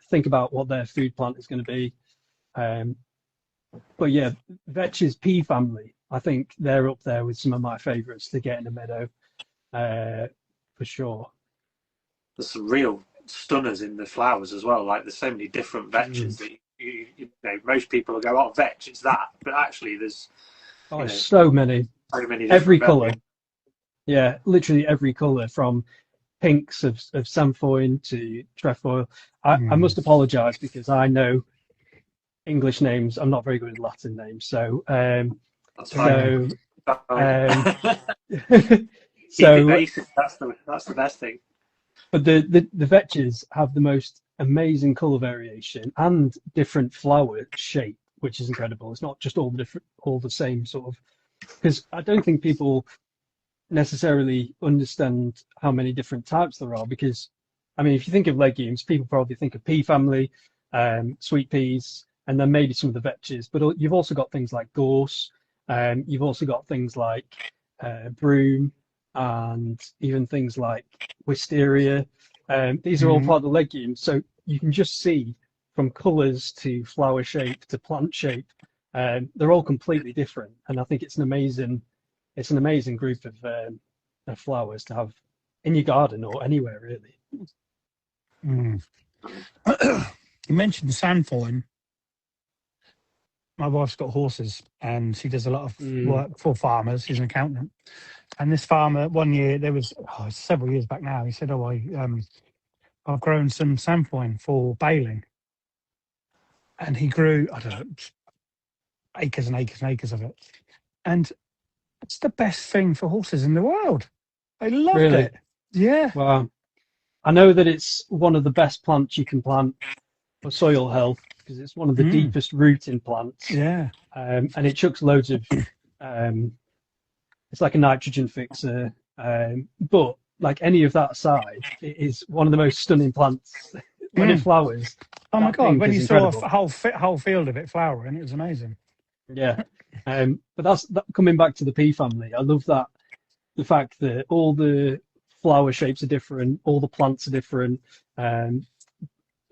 think about what their food plant is going to be. But yeah, vetch's pea family, I think they're up there with some of my favourites to get in a meadow, for sure. There's some real stunners in the flowers as well. Like there's so many different vetches that you know, most people will go, "Oh, vetch, it's that," but actually there's so many every colour. Yeah, literally every colour, from pinks of samphoin to trefoil. I must apologise because I know English names. I'm not very good at Latin names, so that's fine. So basic, that's the best thing. But the vetches have the most amazing colour variation and different flower shape, which is incredible. It's not just all the same sort of, because I don't think people necessarily understand how many different types there are, because I mean, if you think of legumes, people probably think of pea family, sweet peas, and then maybe some of the vetches, but you've also got things like gorse, you've also got things like broom, and even things like wisteria. These are all part of the legumes, so you can just see from colours to flower shape to plant shape, they're all completely different, and I think it's an amazing group of flowers to have in your garden or anywhere really. Mm. You mentioned sandfoin. My wife's got horses and she does a lot of work for farmers. She's an accountant. And this farmer, one year, there was several years back now, he said, I've grown some sandfoin for baling. And he grew, I don't know, acres and acres and acres of it. And it's the best thing for horses in the world. They loved Really? it. Yeah. Well, I know that it's one of the best plants you can plant for soil health because it's one of the deepest rooting plants. Yeah. And it chucks loads of, it's like a nitrogen fixer. But like any of that aside, it is one of the most stunning plants when it flowers. Oh my God, when you saw incredible. a whole field of it flowering, it was amazing. Yeah. But that's coming back to the pea family. I love that, the fact that all the flower shapes are different, all the plants are different, and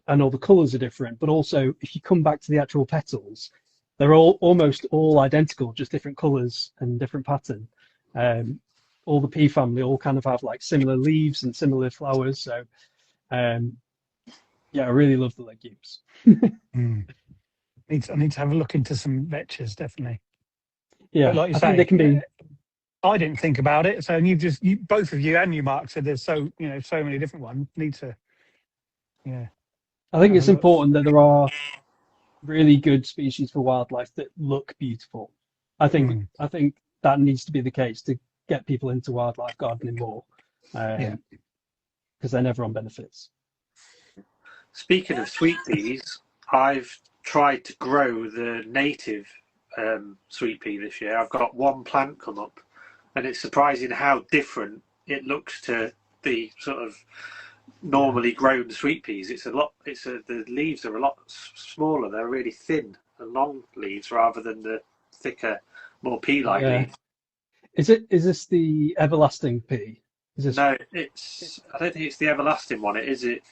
all the colours are different. But also, if you come back to the actual petals, they're almost all identical, just different colours and different pattern. All the pea family all kind of have like similar leaves and similar flowers. So, yeah, I really love the legumes. I need to have a look into some vetches, definitely. Yeah, but like you I say, think they can be. I didn't think about it, so you both of you and you, Mark, said there's so many different ones. Need to, yeah. I think it's important that there are really good species for wildlife that look beautiful. I think that needs to be the case to get people into wildlife gardening more, because then everyone benefits. Speaking of sweet peas, I've tried to grow the native sweet pea this year. I've got one plant come up, and it's surprising how different it looks to the sort of normally grown sweet peas. The leaves are a lot smaller. They're really thin and long leaves rather than the thicker, more pea-like leaves. Is this the everlasting pea? No, I don't think it's the everlasting one. I think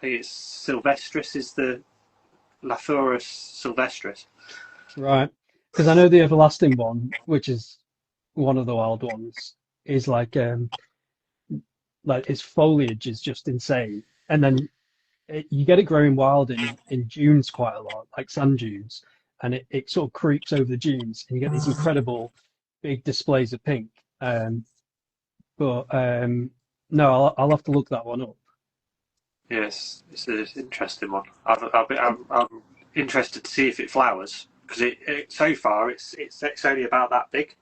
it's Sylvestris, is the Lathurus sylvestris. Right, because I know the everlasting one, which is one of the wild ones, is like its foliage is just insane, and then you get it growing wild in dunes quite a lot, like sand dunes, and it sort of creeps over the dunes, and you get these incredible big displays of pink. But no, I'll have to look that one up. Yes, it's an interesting one. I'm interested to see if it flowers, because so far it's only about that big.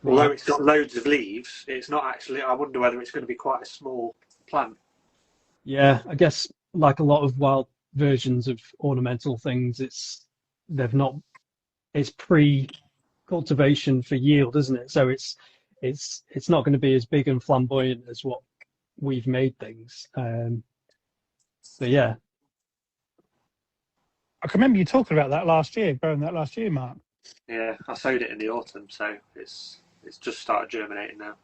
Although it's got loads of leaves, it's not actually. I wonder whether it's going to be quite a small plant. Yeah, I guess like a lot of wild versions of ornamental things, it's pre-cultivation for yield, isn't it? So it's not going to be as big and flamboyant as what we've made things. So yeah, I can remember you talking about that growing that last year, Mark. Yeah, I sowed it in the autumn, so it's just started germinating now.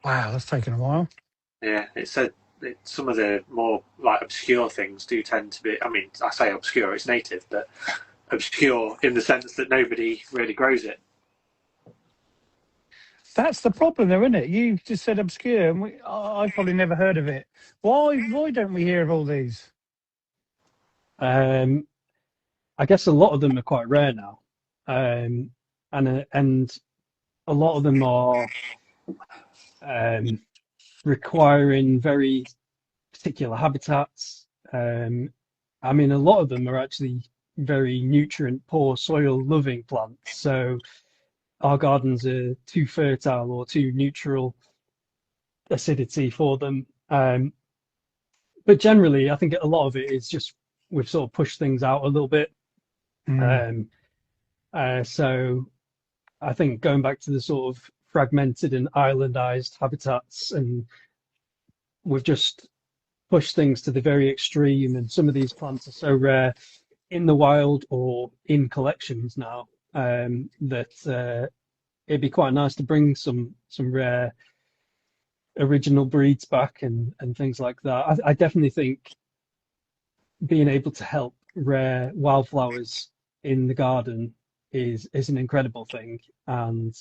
Wow, that's taken a while. Yeah, some of the more like obscure things do tend to be. I mean, I say obscure; it's native, but obscure in the sense that nobody really grows it. That's the problem, though, isn't it? You just said obscure, and I've probably never heard of it. Why don't we hear of all these? I guess a lot of them are quite rare now, and a lot of them are requiring very particular habitats. I mean, a lot of them are actually very nutrient poor, soil loving plants. So our gardens are too fertile or too neutral acidity for them. But generally, I think a lot of it is just we've sort of pushed things out a little bit. So I think going back to the sort of fragmented and islandized habitats, and we've just pushed things to the very extreme, and some of these plants are so rare in the wild or in collections now that it'd be quite nice to bring some rare original breeds back and things like that. I definitely think being able to help rare wildflowers in the garden is an incredible thing, and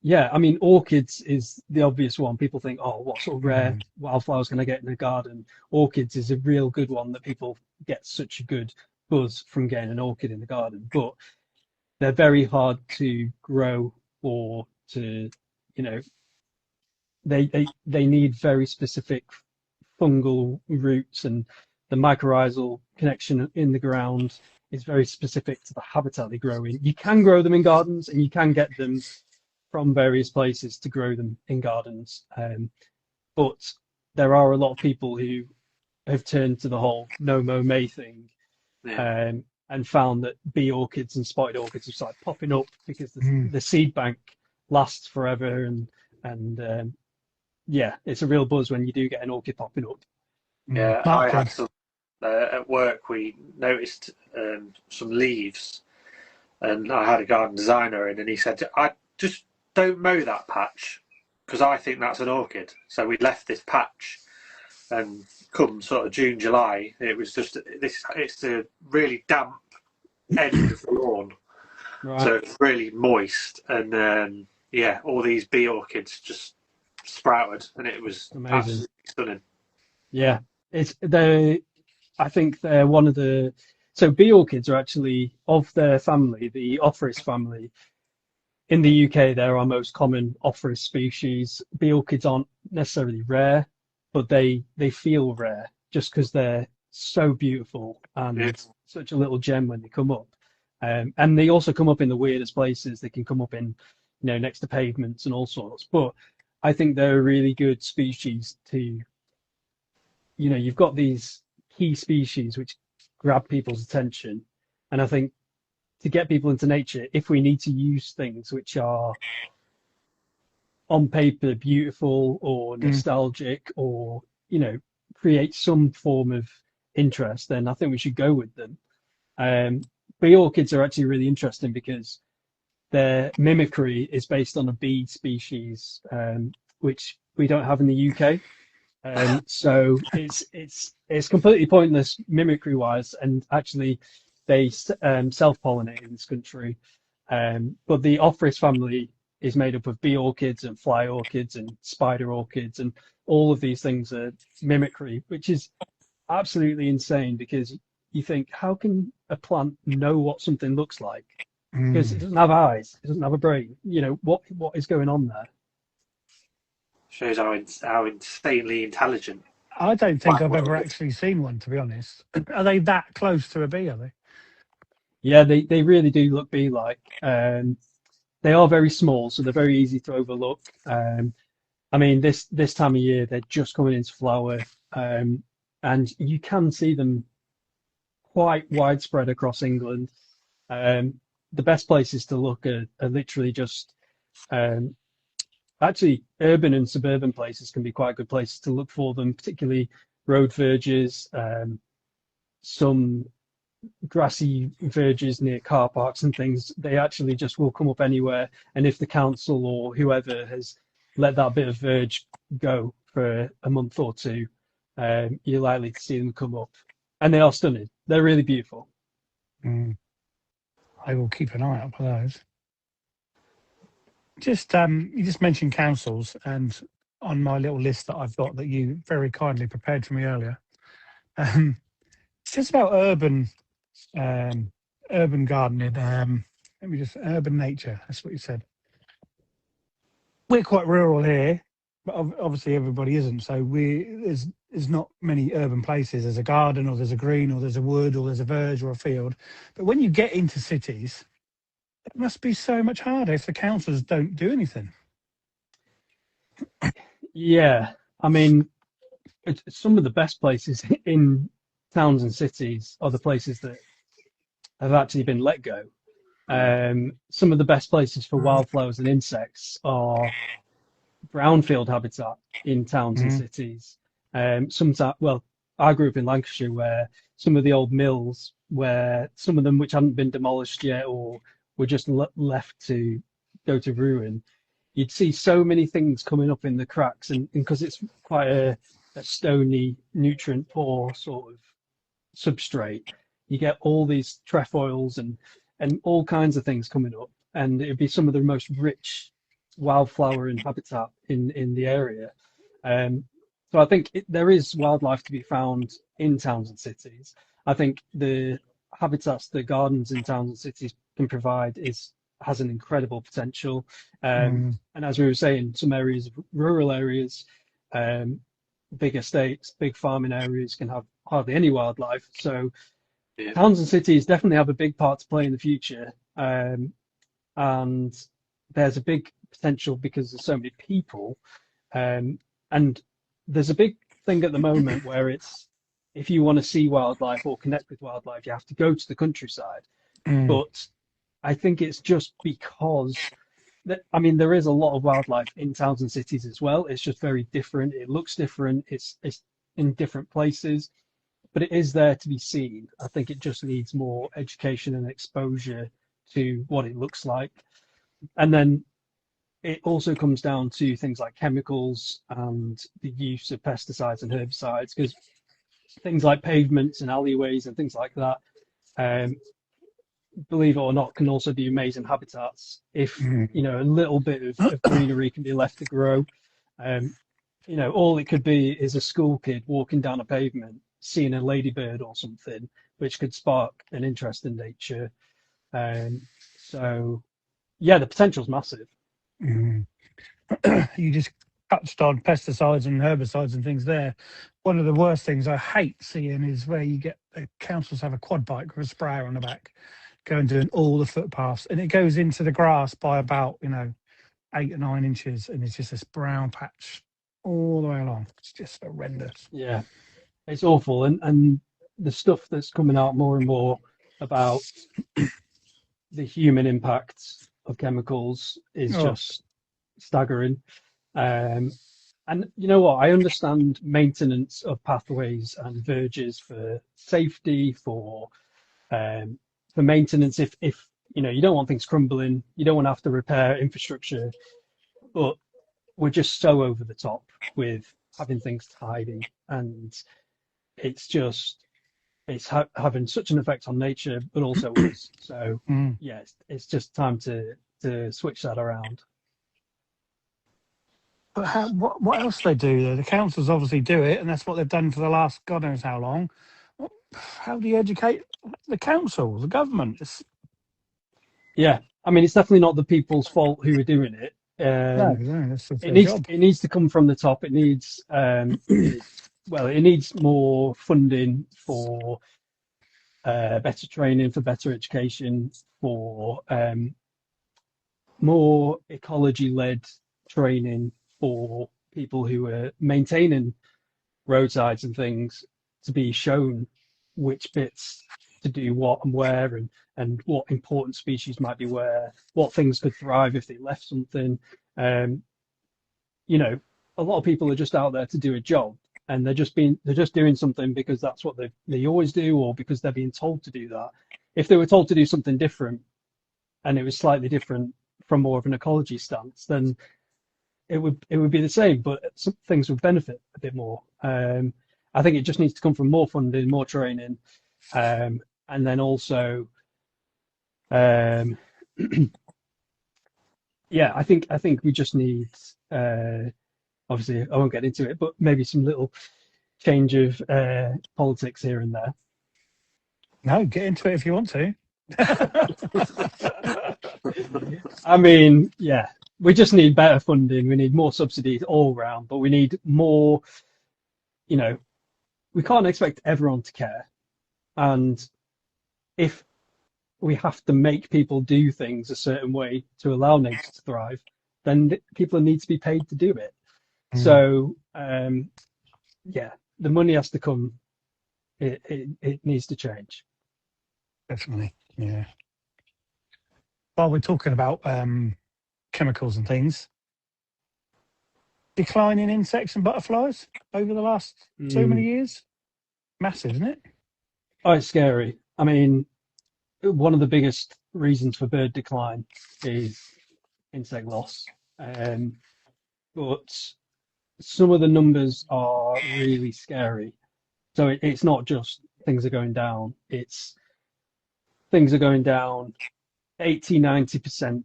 Yeah, I mean, orchids is the obvious one. People think, oh, what sort of rare wildflowers can I get in a garden? Orchids is a real good one that people get such a good buzz from getting an orchid in the garden, but they're very hard to grow or to, you know, they need very specific fungal roots, and the mycorrhizal connection in the ground is very specific to the habitat they grow in. You can grow them in gardens, and you can get them from various places to grow them in gardens. But there are a lot of people who have turned to the whole no mow May thing, Yeah. and found that bee orchids and spotted orchids have started popping up because the seed bank lasts forever, and yeah, it's a real buzz when you do get an orchid popping up. Yeah, I Mark had did. some at work. We noticed some leaves, and I had a garden designer in, and he said, "I just don't mow that patch because I think that's an orchid." So we left this patch, and come sort of June, July, it was just this. It's the really damp end of the lawn, Right. so it's really moist, and yeah, all these bee orchids just sprouted, and it was Amazing. absolutely stunning. Yeah, I think they're one of the. So bee orchids are actually of their family, the Ophrys family. In the UK, they're our most common Ophrys species. Bee orchids aren't necessarily rare, but they feel rare just because they're so beautiful and Yeah. such a little gem when they come up. And they also come up in the weirdest places. They can come up in, next to pavements and all sorts. But I think they're a really good species to, you've got these key species which grab people's attention. And I think to get people into nature, if we need to use things which are on paper beautiful or nostalgic or, create some form of interest, then I think we should go with them. Bee orchids are actually really interesting because their mimicry is based on a bee species, which we don't have in the UK. So it's completely pointless mimicry wise, and actually they self-pollinate in this country. But the Ophrys family is made up of bee orchids and fly orchids and spider orchids, and all of these things are mimicry, which is absolutely insane because you think, how can a plant know what something looks like? Because it doesn't have eyes, it doesn't have a brain. What is going on there? Shows how insanely intelligent. I don't think I've ever actually seen one, to be honest. Are they that close to a bee? Are they? Yeah, they really do look bee-like. They are very small, so they're very easy to overlook. I mean, this time of year, they're just coming into flower, and you can see them quite widespread across England. The best places to look are literally just actually urban and suburban places can be quite good places to look for them, particularly road verges, some grassy verges near car parks and things. They actually just will come up anywhere, and if the council or whoever has let that bit of verge go for a month or two, you're likely to see them come up, and they are stunning. They're really beautiful. I will keep an eye out for those. Just you just mentioned councils, and on my little list that I've got that you very kindly prepared for me earlier, it's just about urban gardening. Let me just urban nature. That's what you said. We're quite rural here, but obviously everybody isn't. So there's not many urban places. There's a garden, or there's a green, or there's a wood, or there's a verge, or a field. But when you get into cities, it must be so much harder if the councils don't do anything. Yeah, I mean, some of the best places in towns and cities are the places that have actually been let go. Some of the best places for wildflowers and insects are brownfield habitat in towns and cities. Sometimes, well, I grew up in Lancashire, where some of the old mills, where some of them which hadn't been demolished yet or were just left to go to ruin, you'd see so many things coming up in the cracks, and because it's quite a stony, nutrient poor sort of substrate, you get all these trefoils and all kinds of things coming up, and it'd be some of the most rich wildflower and habitat in the area. So I think there is wildlife to be found in towns and cities. I think the habitats that gardens in towns and cities can provide has an incredible potential. And as we were saying, some areas, rural areas, big estates, big farming areas can have hardly any wildlife. So towns and cities definitely have a big part to play in the future. And there's a big potential because there's so many people. And there's a big thing at the moment where if you want to see wildlife or connect with wildlife, you have to go to the countryside. But I think it's just because there is a lot of wildlife in towns and cities as well. It's just very different. It looks different. It's in different places, but it is there to be seen. I think it just needs more education and exposure to what it looks like. And then it also comes down to things like chemicals and the use of pesticides and herbicides, because things like pavements and alleyways and things like that, believe it or not, can also be amazing habitats if a little bit of greenery can be left to grow. All it could be is a school kid walking down a pavement, seeing a ladybird or something, which could spark an interest in nature. So yeah, the potential's massive. You just touched on pesticides and herbicides and things there. One of the worst things I hate seeing is where you get the councils have a quad bike with a sprayer on the back, going doing all the footpaths, and it goes into the grass by about 8 or 9 inches, and it's just this brown patch all the way along. It's just horrendous. Yeah, it's awful, and the stuff that's coming out more and more about the human impact of chemicals is just staggering. And you know what? I understand maintenance of pathways and verges for safety, for maintenance. If you don't want things crumbling, you don't want to have to repair infrastructure, but we're just so over the top with having things tidy, and it's having such an effect on nature, but also us. So yeah, it's just time to switch that around. But what else they do though? The councils obviously do it, and that's what they've done for the last God knows how long. How do you educate the council, the government? Yeah, it's definitely not the people's fault who are doing it. No, that's their job. It needs to come from the top. It needs it needs more funding for better training, for better education, for more ecology-led training for people who are maintaining roadsides and things, to be shown which bits to do what and where, and what important species might be where, what things could thrive if they left something. A lot of people are just out there to do a job, and they're just doing something because that's what they always do, or because they're being told to do that. If they were told to do something different, and it was slightly different from more of an ecology stance, then it would be the same, but some things would benefit a bit more. I think it just needs to come from more funding, more training, and then also, I think we just need, obviously I won't get into it, but maybe some little change of politics here and there. No, get into it if you want to. Yeah, we just need better funding. We need more subsidies all round, but we need more, we can't expect everyone to care. And if we have to make people do things a certain way to allow nature to thrive, then people need to be paid to do it. So, the money has to come. It needs to change. Definitely, yeah. While we're talking about chemicals and things, decline in insects and butterflies over the last so many years, massive, isn't it? Oh, it's scary. One of the biggest reasons for bird decline is insect loss, but some of the numbers are really scary. So it's not just things are going down, it's things are going down 80-90%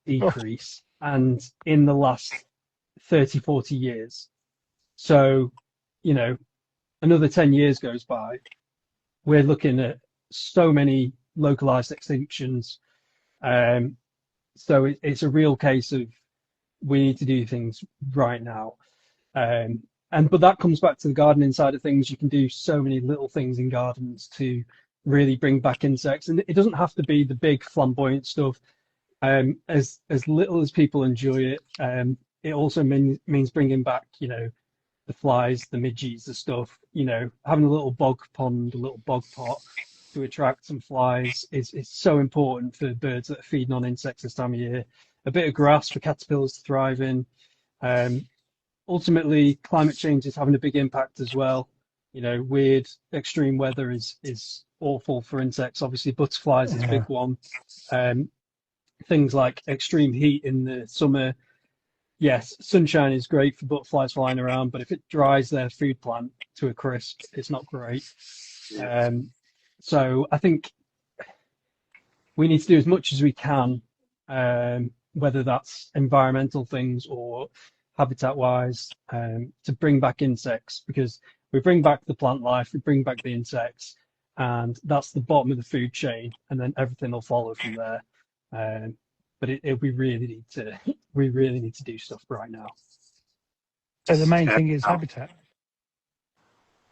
decrease and in the last 30, 40 years. So, you know, another 10 years goes by, we're looking at so many localized extinctions. So it's a real case of we need to do things right now. But that comes back to the gardening side of things. You can do so many little things in gardens to really bring back insects, and it doesn't have to be the big flamboyant stuff. As little as people enjoy it, it also means bringing back, you know, the flies, the midges, the stuff. You know, having a little bog pond, a little bog pot to attract some flies is so important for birds that are feeding on insects this time of year. A bit of grass for caterpillars to thrive in. Ultimately, climate change is having a big impact as well. You know, weird extreme weather is awful for insects. Obviously, butterflies is a big one. Things like extreme heat in the summer. Yes, sunshine is great for butterflies flying around, but if it dries their food plant to a crisp, it's not great. Yeah. So I think we need to do as much as we can, whether that's environmental things or habitat-wise, to bring back insects, because we bring back the plant life, we bring back the insects, and that's the bottom of the food chain, and then everything will follow from there. But we really need to do stuff right now. So the main thing is habitat.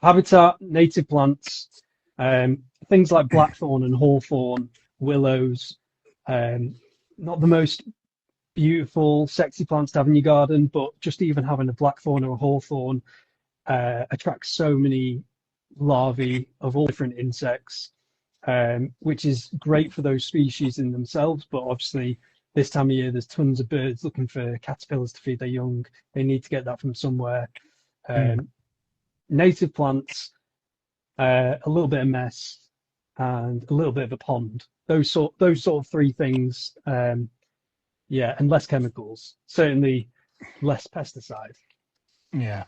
Habitat, native plants, things like blackthorn and hawthorn, willows, not the most beautiful, sexy plants to have in your garden, but just even having a blackthorn or a hawthorn attracts so many larvae of all different insects, which is great for those species in themselves. But obviously, this time of year, there's tons of birds looking for caterpillars to feed their young. They need to get that from somewhere. Native plants, a little bit of mess, and a little bit of a pond. Those sort of three things. Yeah, and less chemicals. Certainly less pesticide. Yeah,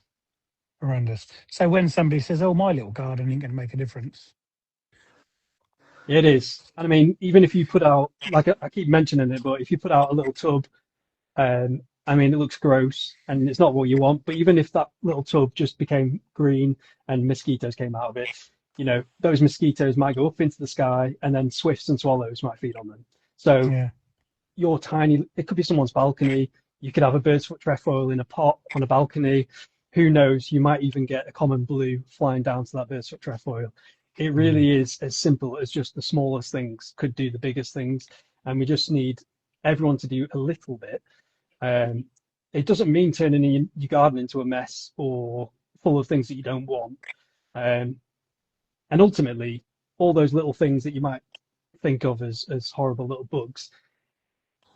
horrendous. So when somebody says, "Oh, my little garden ain't going to make a difference," it is. And I mean, even if you put out, like I keep mentioning it, but if you put out a little tub, I mean, it looks gross and it's not what you want. But even if that little tub just became green and mosquitoes came out of it, you know, those mosquitoes might go up into the sky, and then swifts and swallows might feed on them. So yeah, your tiny, it could be someone's balcony. You could have a Birdfoot trefoil in a pot on a balcony. Who knows? You might even get a common blue flying down to that Birdfoot trefoil. It really is as simple as just the smallest things could do the biggest things, and we just need everyone to do a little bit. It doesn't mean turning your garden into a mess or full of things that you don't want. And ultimately, all those little things that you might think of as horrible little bugs,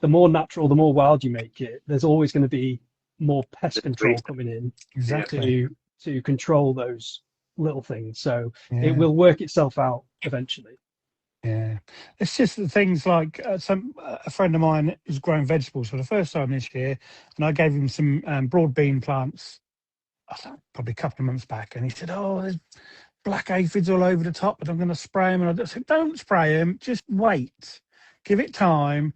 the more natural, the more wild you make it, there's always going to be more pest control coming in exactly to control those little things. So it will work itself out eventually. Yeah, it's just the things like a friend of mine is growing vegetables for the first time this year, and I gave him some broad bean plants, I don't know, probably a couple of months back, and he said, "Oh, there's black aphids all over the top, but I'm going to spray them." And I said, "Don't spray them, just wait, give it time.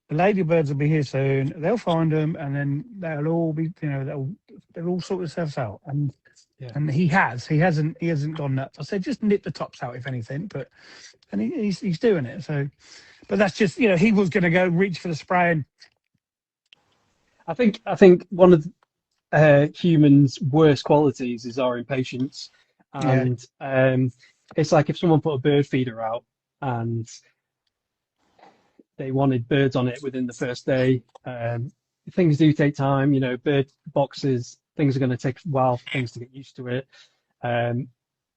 The ladybirds will be here soon. They'll find them, and then they'll all be, you know, they'll all sort themselves out." And he hasn't gone nuts. I said, "Just nip the tops out if anything," and he's doing it. So, but that's just, you know, he was going to go reach for the spray, and I think one of humans' worst qualities is our impatience, and it's like if someone put a bird feeder out and they wanted birds on it within the first day. Things do take time, you know, bird boxes, things are going to take a while for things to get used to it.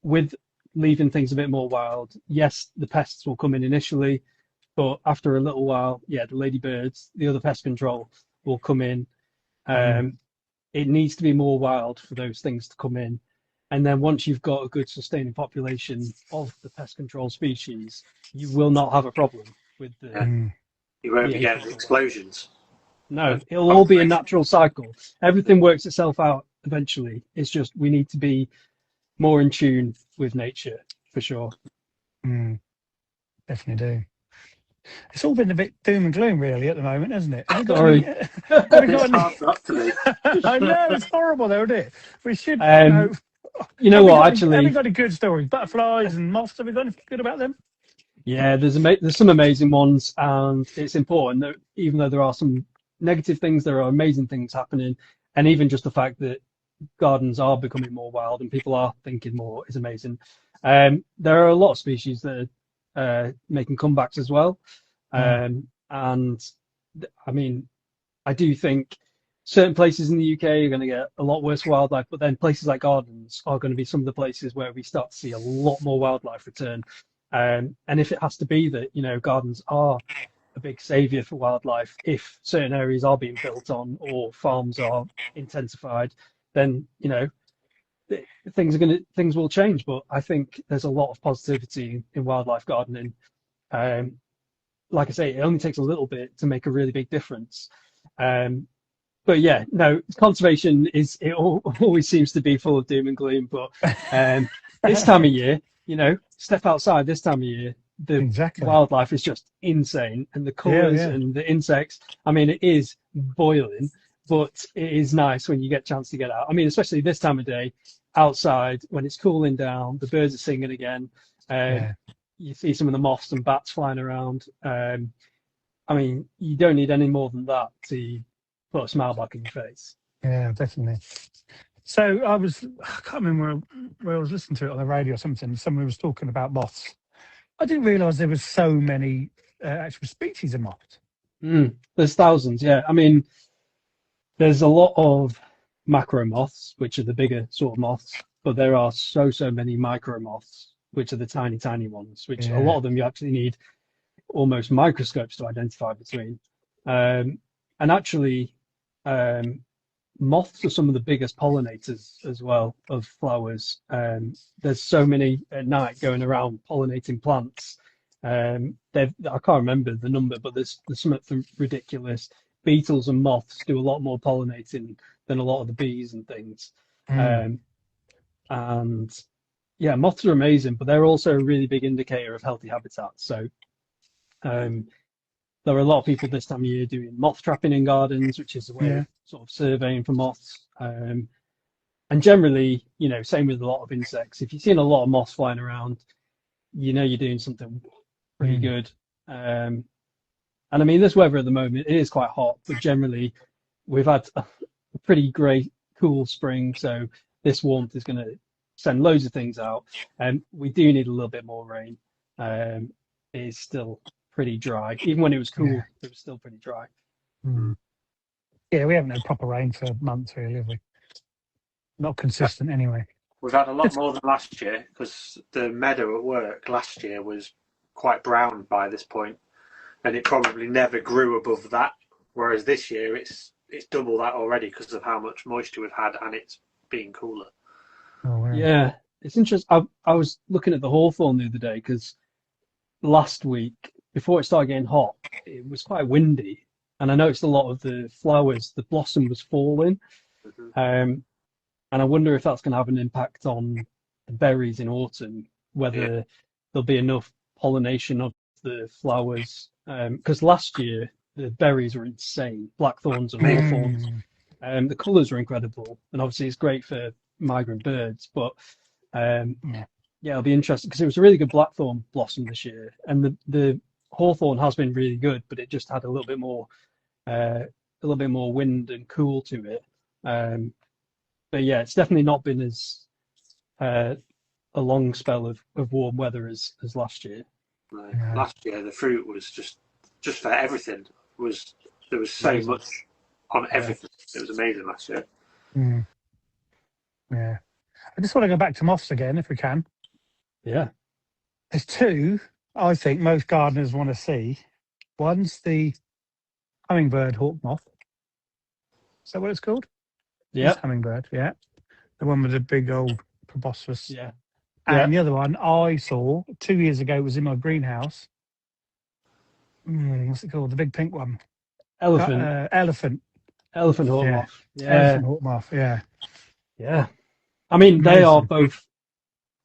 With leaving things a bit more wild, yes, the pests will come in initially, but after a little while, the ladybirds, the other pest control will come in. It needs to be more wild for those things to come in. And then once you've got a good sustaining population of the pest control species, you will not have a problem with the... You won't be getting explosions. No, it'll all be a natural cycle. Everything works itself out eventually. It's just we need to be more in tune with nature, for sure. Definitely do. It's all been a bit doom and gloom, really, at the moment, hasn't it? Have we got Sorry. any, have we got It's hard not to be. I know, it's horrible, though, isn't it? We should, You know what? have we Actually, got any good stories? Butterflies and moths, have we got anything good about them? yeah, there's some amazing ones, and it's important that even though there are some negative things, there are amazing things happening, and even just the fact that gardens are becoming more wild and people are thinking more is amazing. There are a lot of species that are making comebacks as well, and I mean, I do think certain places in the UK are going to get a lot worse wildlife, but then places like gardens are going to be some of the places where we start to see a lot more wildlife return. And if it has to be that, gardens are a big savior for wildlife, if certain areas are being built on or farms are intensified, then, things will change. But I think there's a lot of positivity in wildlife gardening. Like I say, it only takes a little bit to make a really big difference. But yeah, no, conservation always seems to be full of doom and gloom. But this time of year, step outside this time of year, the wildlife is just insane, and the colours and the insects. I mean, it is boiling, but it is nice when you get a chance to get out. I mean, especially this time of day, outside when it's cooling down, the birds are singing again. You see some of the moths and bats flying around. I mean, you don't need any more than that to put a smile back in your face. Yeah, definitely. So I can't remember where I was listening to it on the radio or something. Someone was talking about moths. I didn't realise there was so many actual species of moths. There's thousands, yeah. I mean, there's a lot of macro moths, which are the bigger sort of moths, but there are so many micro moths, which are the tiny ones, which a lot of them you actually need almost microscopes to identify between. And actually, moths are some of the biggest pollinators as well of flowers. There's so many at night going around pollinating plants. I can't remember the number, but there's something ridiculous. Beetles and moths do a lot more pollinating than a lot of the bees and things. And yeah, moths are amazing, but they're also a really big indicator of healthy habitats. So there are a lot of people this time of year doing moth trapping in gardens, which is a way of sort of surveying for moths. And generally, same with a lot of insects. If you've seen a lot of moths flying around, you're doing something pretty good. And I mean, this weather at the moment, it is quite hot, but generally we've had a pretty great, cool spring. So this warmth is going to send loads of things out. And we do need a little bit more rain. It is still pretty dry. Even when it was cool, it was still pretty dry. Yeah, we haven't had proper rain for months, really, have we? Not consistent, anyway. We've had a lot more than last year, because the meadow at work last year was quite brown by this point, and it probably never grew above that. Whereas this year, it's double that already because of how much moisture we've had, and it's being cooler. Oh, wow. Yeah, it's interesting. I was looking at the hawthorn the other day because last week, before it started getting hot, it was quite windy, and I noticed a lot of the flowers, the blossom was falling, and I wonder if that's going to have an impact on the berries in autumn, whether there'll be enough pollination of the flowers, because last year the berries were insane, blackthorns and hawthorns, the colours are incredible, and obviously it's great for migrant birds, but it'll be interesting because it was a really good blackthorn blossom this year, and the hawthorn has been really good, but it just had a little bit more wind and cool to it. But yeah, it's definitely not been as a long spell of warm weather as last year. No. Last year, the fruit was just for everything. There was so much on everything. It was amazing last year. Yeah. I just want to go back to moths again, if we can. Yeah. There's two I think most gardeners want to see. One's the hummingbird hawk moth. Is that what it's called? Yeah. Hummingbird, yeah. The one with the big old proboscis. Yeah. And the other one I saw 2 years ago was in my greenhouse. What's it called? The big pink one. Elephant. Elephant hawk moth. Yeah. Elephant hawk moth, yeah. Yeah. I mean, they are both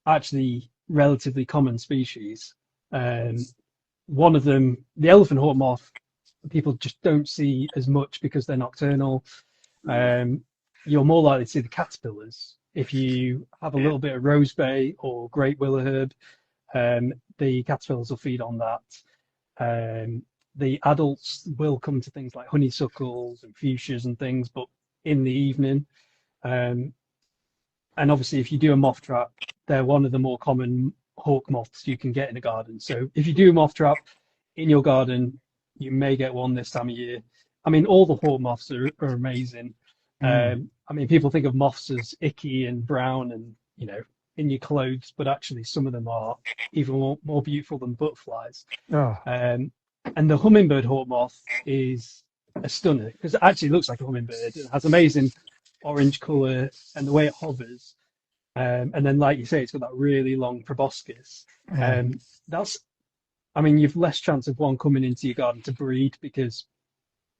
actually relatively common species. one of them, the elephant hawk moth, people just don't see as much because they're nocturnal. You're more likely to see the caterpillars. If you have a little bit of rosebay or great willow herb, the caterpillars will feed on that. The adults will come to things like honeysuckles and fuchsias and things, but in the evening. And obviously, if you do a moth trap, they're one of the more common hawk moths you can get in a garden. So if you do a moth trap in your garden, you may get one this time of year. I mean, all the hawk moths are amazing. I mean, people think of moths as icky and brown and, you know, in your clothes, but actually some of them are even more beautiful than butterflies. And the hummingbird hawk moth is a stunner because it actually looks like a hummingbird. It has amazing orange colour and the way it hovers. And then, like you say, it's got that really long proboscis. I mean, you've less chance of one coming into your garden to breed because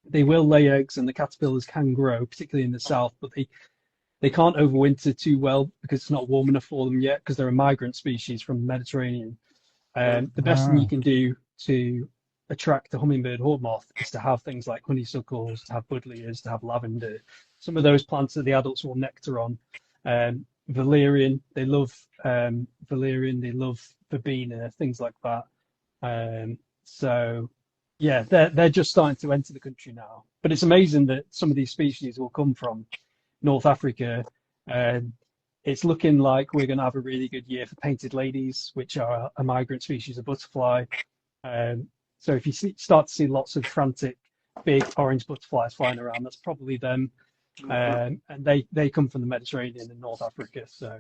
they will lay eggs and the caterpillars can grow, particularly in the south, but they can't overwinter too well because it's not warm enough for them yet because they're a migrant species from the Mediterranean. The best thing you can do to attract the hummingbird hawk moth is to have things like honeysuckles, to have buddleias, to have lavender. Some of those plants that the adults will nectar on. Valerian, they love valerian, they love verbena, things like that. So yeah, they're just starting to enter the country now. But it's amazing that some of these species will come from North Africa. It's looking like we're going to have a really good year for painted ladies, which are a migrant species of butterfly. So if you start to see lots of frantic, big orange butterflies flying around, that's probably them. And they come from the Mediterranean and North Africa. So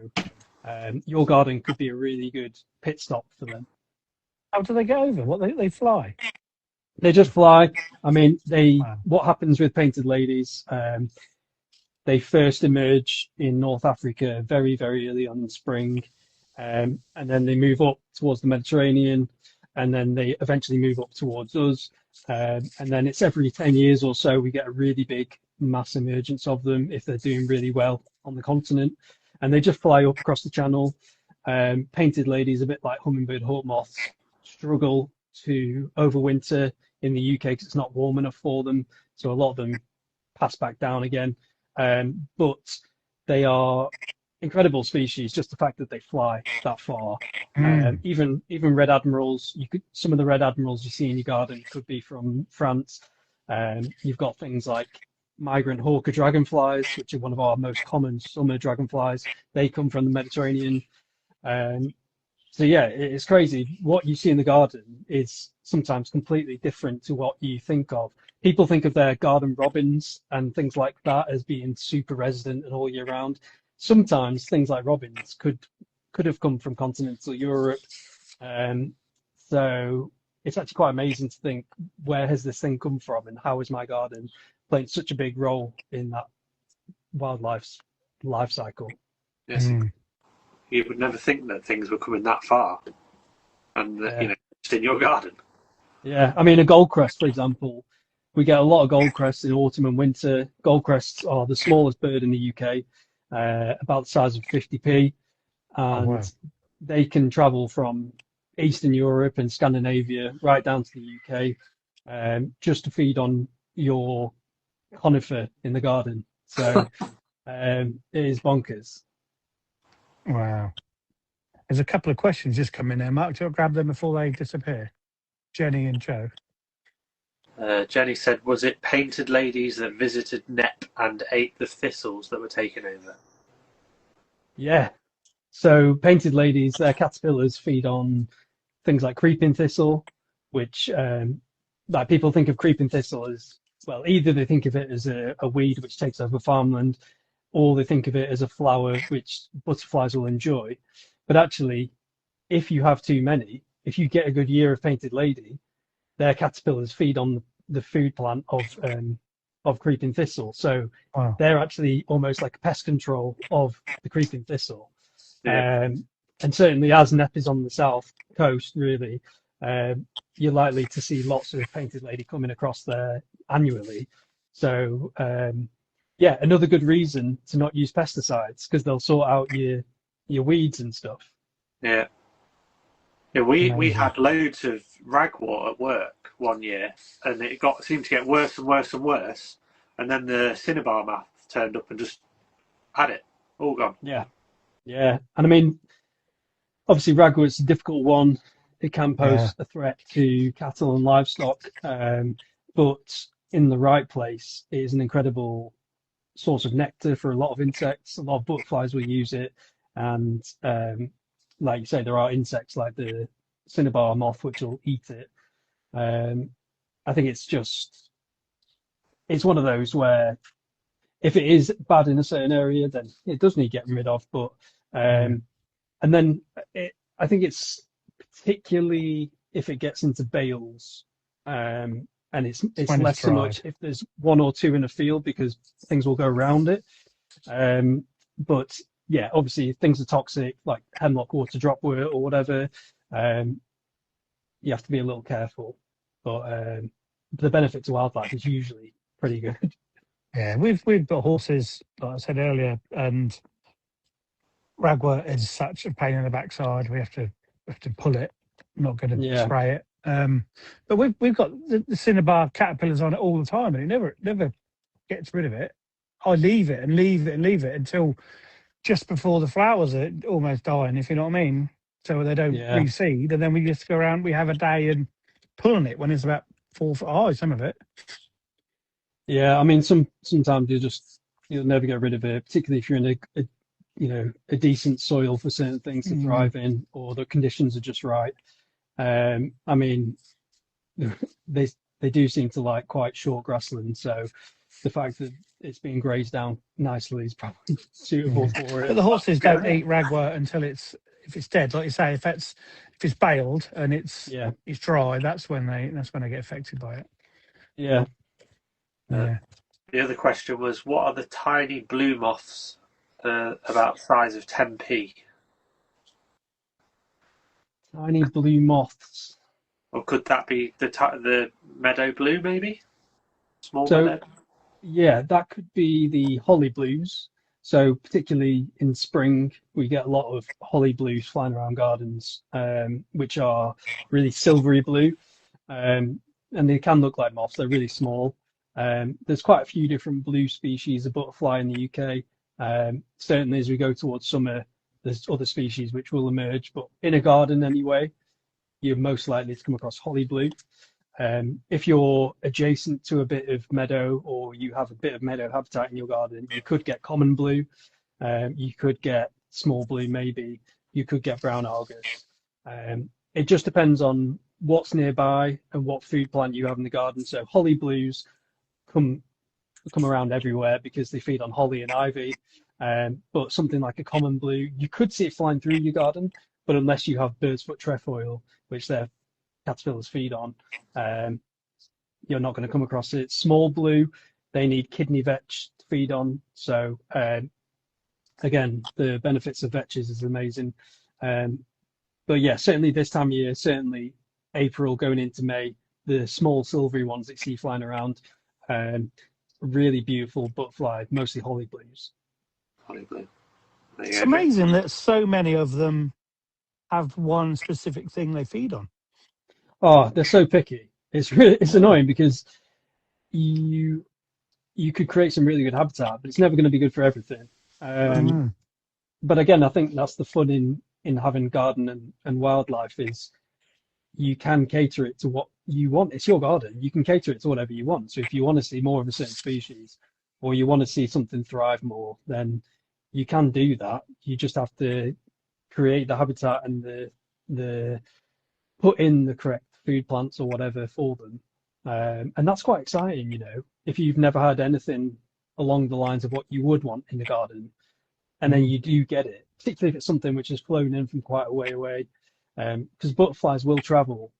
your garden could be a really good pit stop for them. How do they get over? What, they fly? They just fly. I mean, what happens with painted ladies? They first emerge in North Africa very, very early on in spring, and then they move up towards the Mediterranean, and then they eventually move up towards us. And then it's every 10 years or so we get a really big mass emergence of them if they're doing really well on the continent, and they just fly up across the channel. Painted ladies, a bit like hummingbird hawk moths, struggle to overwinter in the UK because it's not warm enough for them, so a lot of them pass back down again. But they are incredible species, just the fact that they fly that far. Even red admirals, some of the red admirals you see in your garden could be from France. You've got things like migrant hawker dragonflies, which are one of our most common summer dragonflies. They come from the Mediterranean. So yeah, it's crazy. What you see in the garden is sometimes completely different to what you think of. People think of their garden robins and things like that as being super resident and all year round. Sometimes things like robins could have come from continental Europe. So it's actually quite amazing to think, where has this thing come from and how is my garden playing such a big role in that wildlife's life cycle? Yes. You would never think that things were coming that far, and you know, just in your garden. Yeah, I mean, a goldcrest, for example, we get a lot of goldcrests in autumn and winter. Goldcrests are the smallest bird in the UK, about the size of 50p, and they can travel from Eastern Europe and Scandinavia right down to the UK, just to feed on your conifer in the garden. So it is bonkers. Wow. There's a couple of questions just come in there, Mark. Do you want to grab them before they disappear? Jenny and Joe. Jenny said, was it painted ladies that visited Nep and ate the thistles that were taken over? Yeah. So painted ladies, their caterpillars feed on things like creeping thistle, which like people think of creeping thistle as, well, either they think of it as a weed which takes over farmland, or they think of it as a flower which butterflies will enjoy. But actually, if you have too many, if you get a good year of painted lady, their caterpillars feed on the food plant of creeping thistle. So they're actually almost like a pest control of the creeping thistle. Yeah. And certainly as Nep is on the south coast, really, you're likely to see lots of painted lady coming across there annually. So yeah, another good reason to not use pesticides, because they'll sort out your weeds and stuff. Yeah. Yeah, we Amazing. had loads of ragwort at work one year, and it seemed to get worse and worse and worse. And then the cinnabar moth turned up and just had it all gone. Yeah, yeah. And I mean, obviously, ragwort's a difficult one. It can Yeah. pose a threat to cattle and livestock, but in the right place, it is an incredible source of nectar for a lot of insects. A lot of butterflies will use it, and like you say, there are insects like the cinnabar moth which will eat it. Um, I think it's one of those where if it is bad in a certain area, then it does need getting rid of. But Yeah. and then I think it's particularly if it gets into bales, and it's When it's less so dried. much if there's one or two in a field because things will go around it. But yeah, obviously if things are toxic like hemlock water dropwort or whatever, um, you have to be a little careful. But the benefit to wildlife is usually pretty good. Yeah, we've got horses, like I said earlier, and ragwort is such a pain in the backside. We have to pull it. I'm not going to Yeah, spray it. But we've got the cinnabar caterpillars on it all the time, and it never gets rid of it. I leave it and leave it and leave it until just before the flowers are almost dying, if you know what I mean. So they don't yeah. reseed, and then we just go around. We have a day and pull on it when it's about 4 foot high. Some of it. Yeah, I mean, sometimes you'll never get rid of it, particularly if you're in a decent soil for certain things to Mm. thrive in, or the conditions are just right. I mean, they they do seem to like quite short grassland, so the fact that it's being grazed down nicely is probably suitable Yeah. for But it. the horses don't Yeah, eat ragwort until if it's dead, like you say. If it's baled and Yeah, it's dry, that's when they get affected by it. yeah. uh, Yeah. the other question was, what are the tiny blue moths about the size of 10p? Tiny blue moths. Or could that be the meadow blue, maybe? Small So meadow? yeah, that could be the holly blues. So particularly in spring, we get a lot of holly blues flying around gardens, which are really silvery blue, and they can look like moths. They're really small. There's quite a few different blue species of butterfly in the UK. Certainly, as we go towards summer, there's other species which will emerge. But in a garden anyway, you're most likely to come across holly blue. If you're adjacent to a bit of meadow or you have a bit of meadow habitat in your garden, you could get common blue, you could get small blue maybe, you could get brown argus. It just depends on what's nearby and what food plant you have in the garden. So holly blues come around everywhere because they feed on holly and ivy. But something like a common blue, you could see it flying through your garden, but unless you have Birdfoot trefoil, which they're caterpillars feed on, um, you're not going to come across it. Small blue, they need kidney vetch to feed on. So again, the benefits of vetches is amazing. But yeah, certainly this time of year, certainly April going into May, the small silvery ones that you see flying around, really beautiful butterfly, mostly holly blues. Holly blue. There you It's go, Joe. amazing that so many of them have one specific thing they feed on. Oh, they're so picky. It's Yeah. annoying because you you could create some really good habitat, but it's never going to be good for everything. Um, Mm. but again, I think that's the fun in having garden and wildlife is you can cater it to what you want. It's your garden. You can cater it to whatever you want. So if you want to see more of a certain species or you want to see something thrive more, then you can do that. You just have to create the habitat and the put in the correct food plants or whatever for them. And that's quite exciting, you know, if you've never had anything along the lines of what you would want in the garden, and then Mm. you do get it, particularly if it's something which has flown in from quite a way away, because butterflies will travel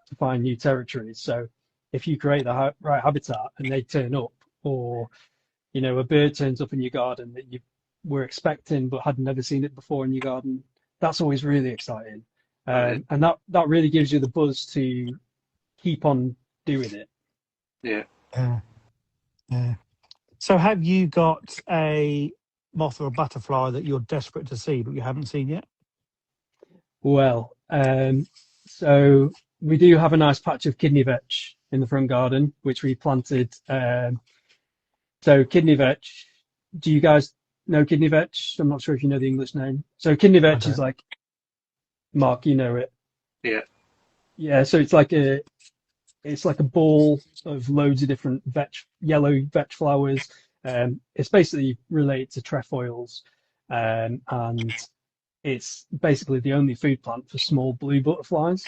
to find new territories. So if you create the right habitat and they turn up, or you know a bird turns up in your garden that you were expecting but had never seen it before in your garden, that's always really exciting, Right. and that really gives you the buzz to keep on doing it. Yeah. Yeah. Yeah. So have you got a moth or a butterfly that you're desperate to see but you haven't seen yet? Well, So we do have a nice patch of kidney vetch in the front garden, which we planted. So kidney vetch, do you guys know kidney vetch? I'm not sure if you know the English name. So kidney vetch is like, Mark, you know it. Yeah. Yeah, so it's like a ball of loads of different yellow vetch flowers. It's basically related to trefoils, and it's basically the only food plant for small blue butterflies.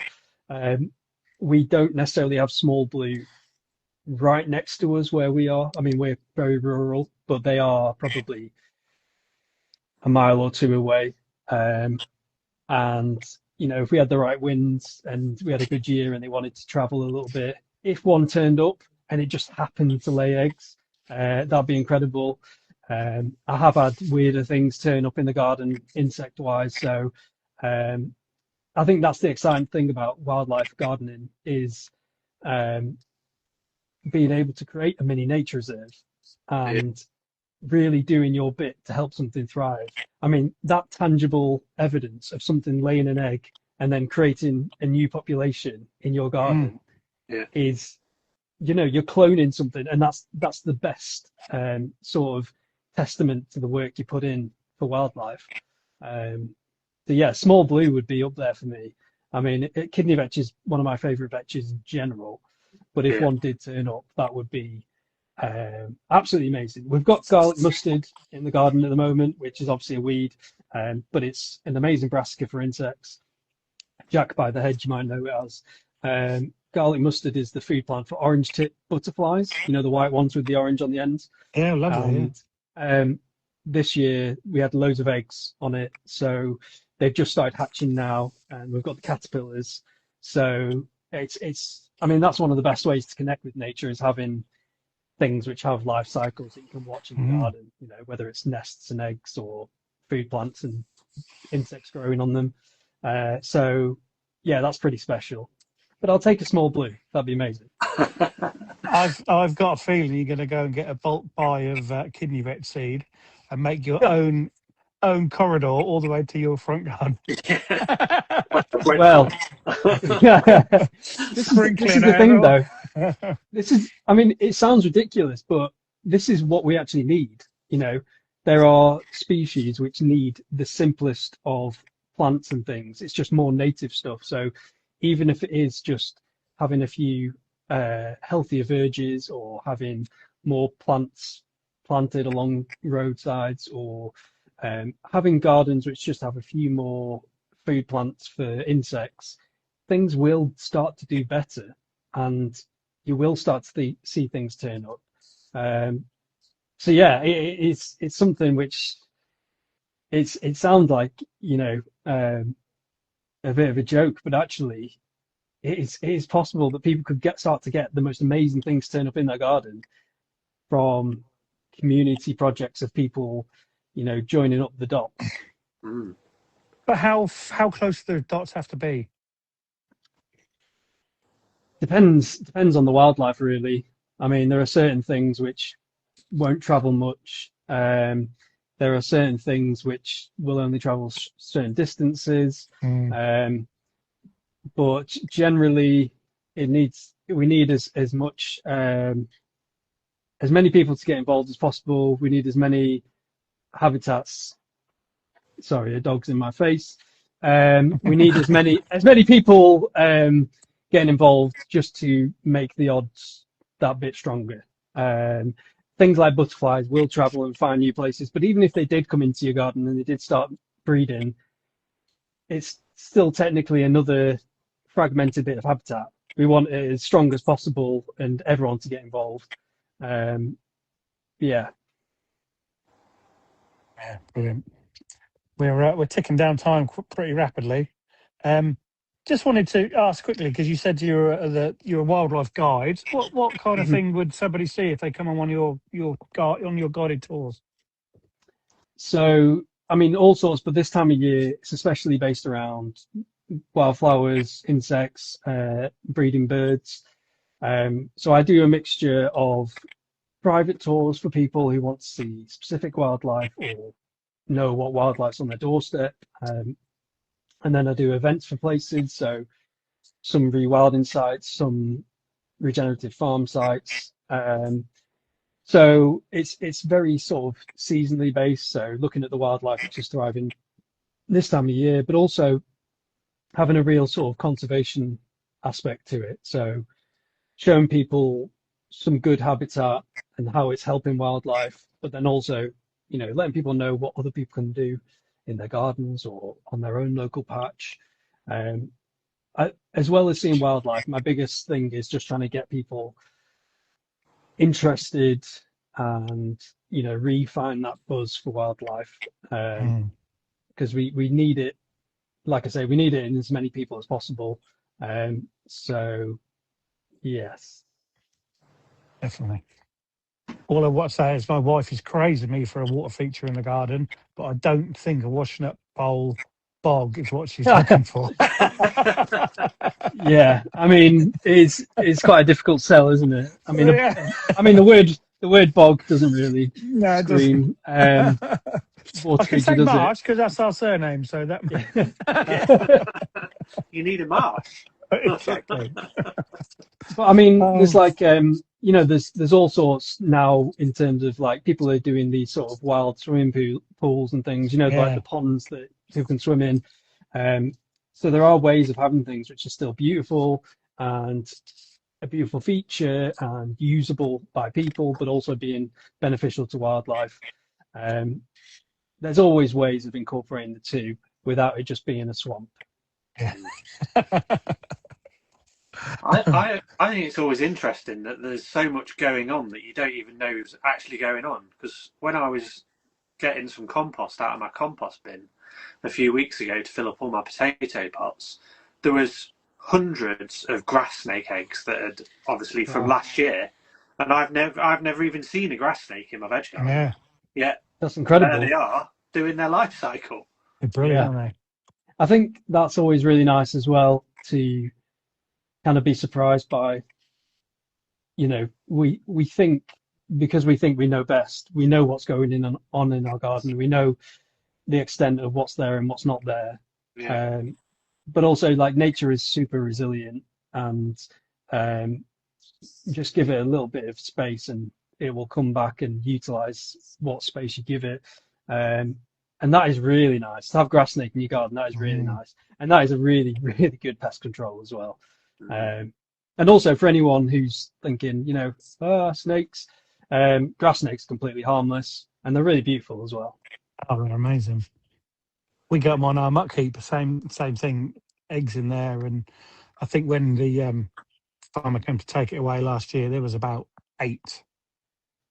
We don't necessarily have small blue right next to us where we are. I mean, we're very rural, but they are probably a mile or two away. And if we had the right winds and we had a good year and they wanted to travel a little bit, if one turned up and it just happened to lay eggs, that'd be incredible. I have had weirder things turn up in the garden insect-wise, so I think that's the exciting thing about wildlife gardening is being able to create a mini nature reserve and really doing your bit to help something thrive. I mean, that tangible evidence of something laying an egg and then creating a new population in your garden is, you're cloning something, and that's the best sort of testament to the work you put in for wildlife. So yeah, small blue would be up there for me. I mean, kidney vetch is one of my favorite vetches in general, but if one did turn up, that would be absolutely amazing. We've got garlic mustard in the garden at the moment, which is obviously a weed, but it's an amazing brassica for insects. Jack by the hedge, you might know it as. Garlic mustard is the food plant for orange tip butterflies, the white ones with the orange on the ends. Yeah, lovely. And this year we had loads of eggs on it, so they've just started hatching now, and we've got the caterpillars. So I mean, that's one of the best ways to connect with nature, is having things which have life cycles that you can watch in the garden, whether it's nests and eggs or food plants and insects growing on them. So yeah, that's pretty special. But I'll take a small blue. That'd be amazing. I've got a feeling you're going to go and get a bulk buy of kidney vet seed and make your own corridor all the way to your front garden. Well, this is the thing, though. I mean, it sounds ridiculous, but this is what we actually need. There are species which need the simplest of plants and things. It's just more native stuff. So even if it is just having a few healthier verges, or having more plants planted along roadsides, or having gardens which just have a few more food plants for insects, things will start to do better, and you will start to see things turn up. So yeah, it's something which it sounds like a bit of a joke, but actually it is possible that people could start to get the most amazing things turn up in their garden from community projects of people, joining up the dots. But how close do the dots have to be? Depends on the wildlife, really. I mean, there are certain things which won't travel much. There are certain things which will only travel certain distances. But generally, we need as much as many people to get involved as possible. We need as many habitats. Sorry, a dog's in my face. We need as many people getting involved just to make the odds that bit stronger. Things like butterflies will travel and find new places, but even if they did come into your garden and they did start breeding, it's still technically another fragmented bit of habitat. We want it as strong as possible and everyone to get involved. Yeah, brilliant. We're ticking down time pretty rapidly. Just wanted to ask quickly, because you said you're a wildlife guide. What kind of thing would somebody see if they come on one of your guided tours? So I mean, all sorts, but this time of year it's especially based around wildflowers, insects, breeding birds. So I do a mixture of private tours for people who want to see specific wildlife or know what wildlife's on their doorstep. And then I do events for places, so some rewilding sites, some regenerative farm sites. So it's very sort of seasonally based. So looking at the wildlife which is thriving this time of year, but also having a real sort of conservation aspect to it. So showing people some good habitat and how it's helping wildlife, but then also, letting people know what other people can do in their gardens or on their own local patch. As well as seeing wildlife, my biggest thing is just trying to get people interested and, re-find that buzz for wildlife. Because we need it, like I say, we need it in as many people as possible. So, yes. Definitely. All I want to say is my wife is crazing me for a water feature in the garden, but I don't think a washing up bowl bog is what she's looking for. Yeah, I mean, it's quite a difficult sell, isn't it? I mean, Yeah. the word bog doesn't really No, it scream. I can say Marsh because that's our surname, so that You need a marsh. exactly. But I mean, there's like there's all sorts now in terms of like people are doing these sort of wild swimming pools and things, like the ponds that people can swim in. So there are ways of having things which are still beautiful and a beautiful feature and usable by people, but also being beneficial to wildlife. There's always ways of incorporating the two without it just being a swamp. Yeah. I think it's always interesting that there's so much going on that you don't even know is actually going on. Because when I was getting some compost out of my compost bin a few weeks ago to fill up all my potato pots, there was hundreds of grass snake eggs that had obviously from last year, and I've never even seen a grass snake in my veg garden. Yeah. Yeah. That's incredible. There they are doing their life cycle. They're brilliant, aren't they? I think that's always really nice as well to kind of be surprised by, we think, because we think we know best, we know what's going on in our garden, we know the extent of what's there and what's not there. Yeah. But also like nature is super resilient, and just give it a little bit of space and it will come back and utilize what space you give it. And that is really nice. To have grass snake in your garden, that is really nice. And that is a really, really good pest control as well. And also for anyone who's thinking, snakes, grass snakes are completely harmless and they're really beautiful as well. Oh, they're amazing. We got them on our muck heap, same thing, eggs in there. And I think when the farmer came to take it away last year, there was about 8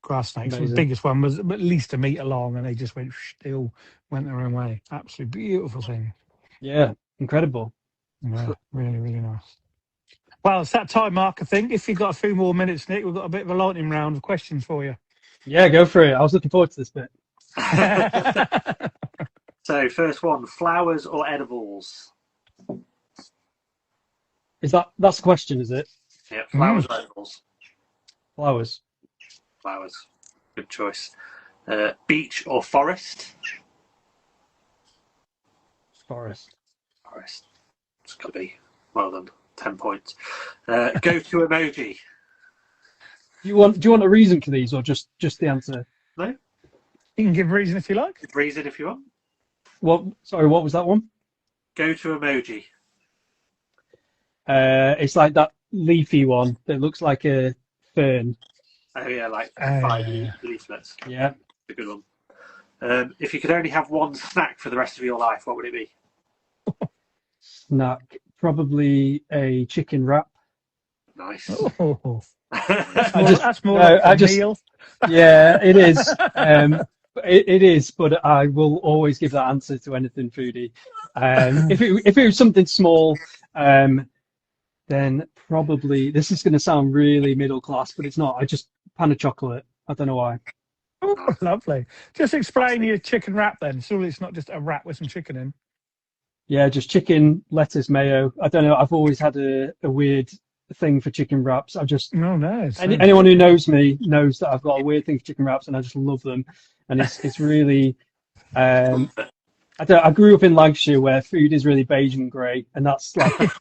grass snakes. The biggest one was at least 1 metre long, and they just went their own way. Absolutely beautiful thing. Yeah, incredible. Yeah, really, really nice. Well, it's that time, Mark, I think. If you've got a few more minutes, Nick, we've got a bit of a lightning round of questions for you. Yeah, go for it. I was looking forward to this bit. So, first one, flowers or edibles? That's the question, is it? Yeah, flowers or edibles? Flowers. Flowers. Good choice. Beach or forest? Forest. Forest. It's got to be. Well done. 10 points. Go to emoji. Do you want a reason for these or just the answer? No? You can give a reason if you like. Give reason if you want. What was that one? Go to emoji. It's like that leafy one that looks like a fern. Oh yeah, like 5 leaflets. Yeah. A good one. If you could only have one snack for the rest of your life, what would it be? Snack. Probably a chicken wrap. Nice. Oh. That's more like a meal. Yeah, it is. It is, but I will always give that answer to anything foodie. If it was something small, then probably, this is going to sound really middle class, but it's not. I just pan of chocolate. I don't know why. Oh, lovely. Just explain your chicken wrap then. Surely it's not just a wrap with some chicken in. Yeah, just chicken, lettuce, mayo. I don't know. I've always had a weird thing for chicken wraps. Anyone who knows me knows that I've got a weird thing for chicken wraps, and I just love them. And it's really, I grew up in Lancashire where food is really beige and grey, and that's like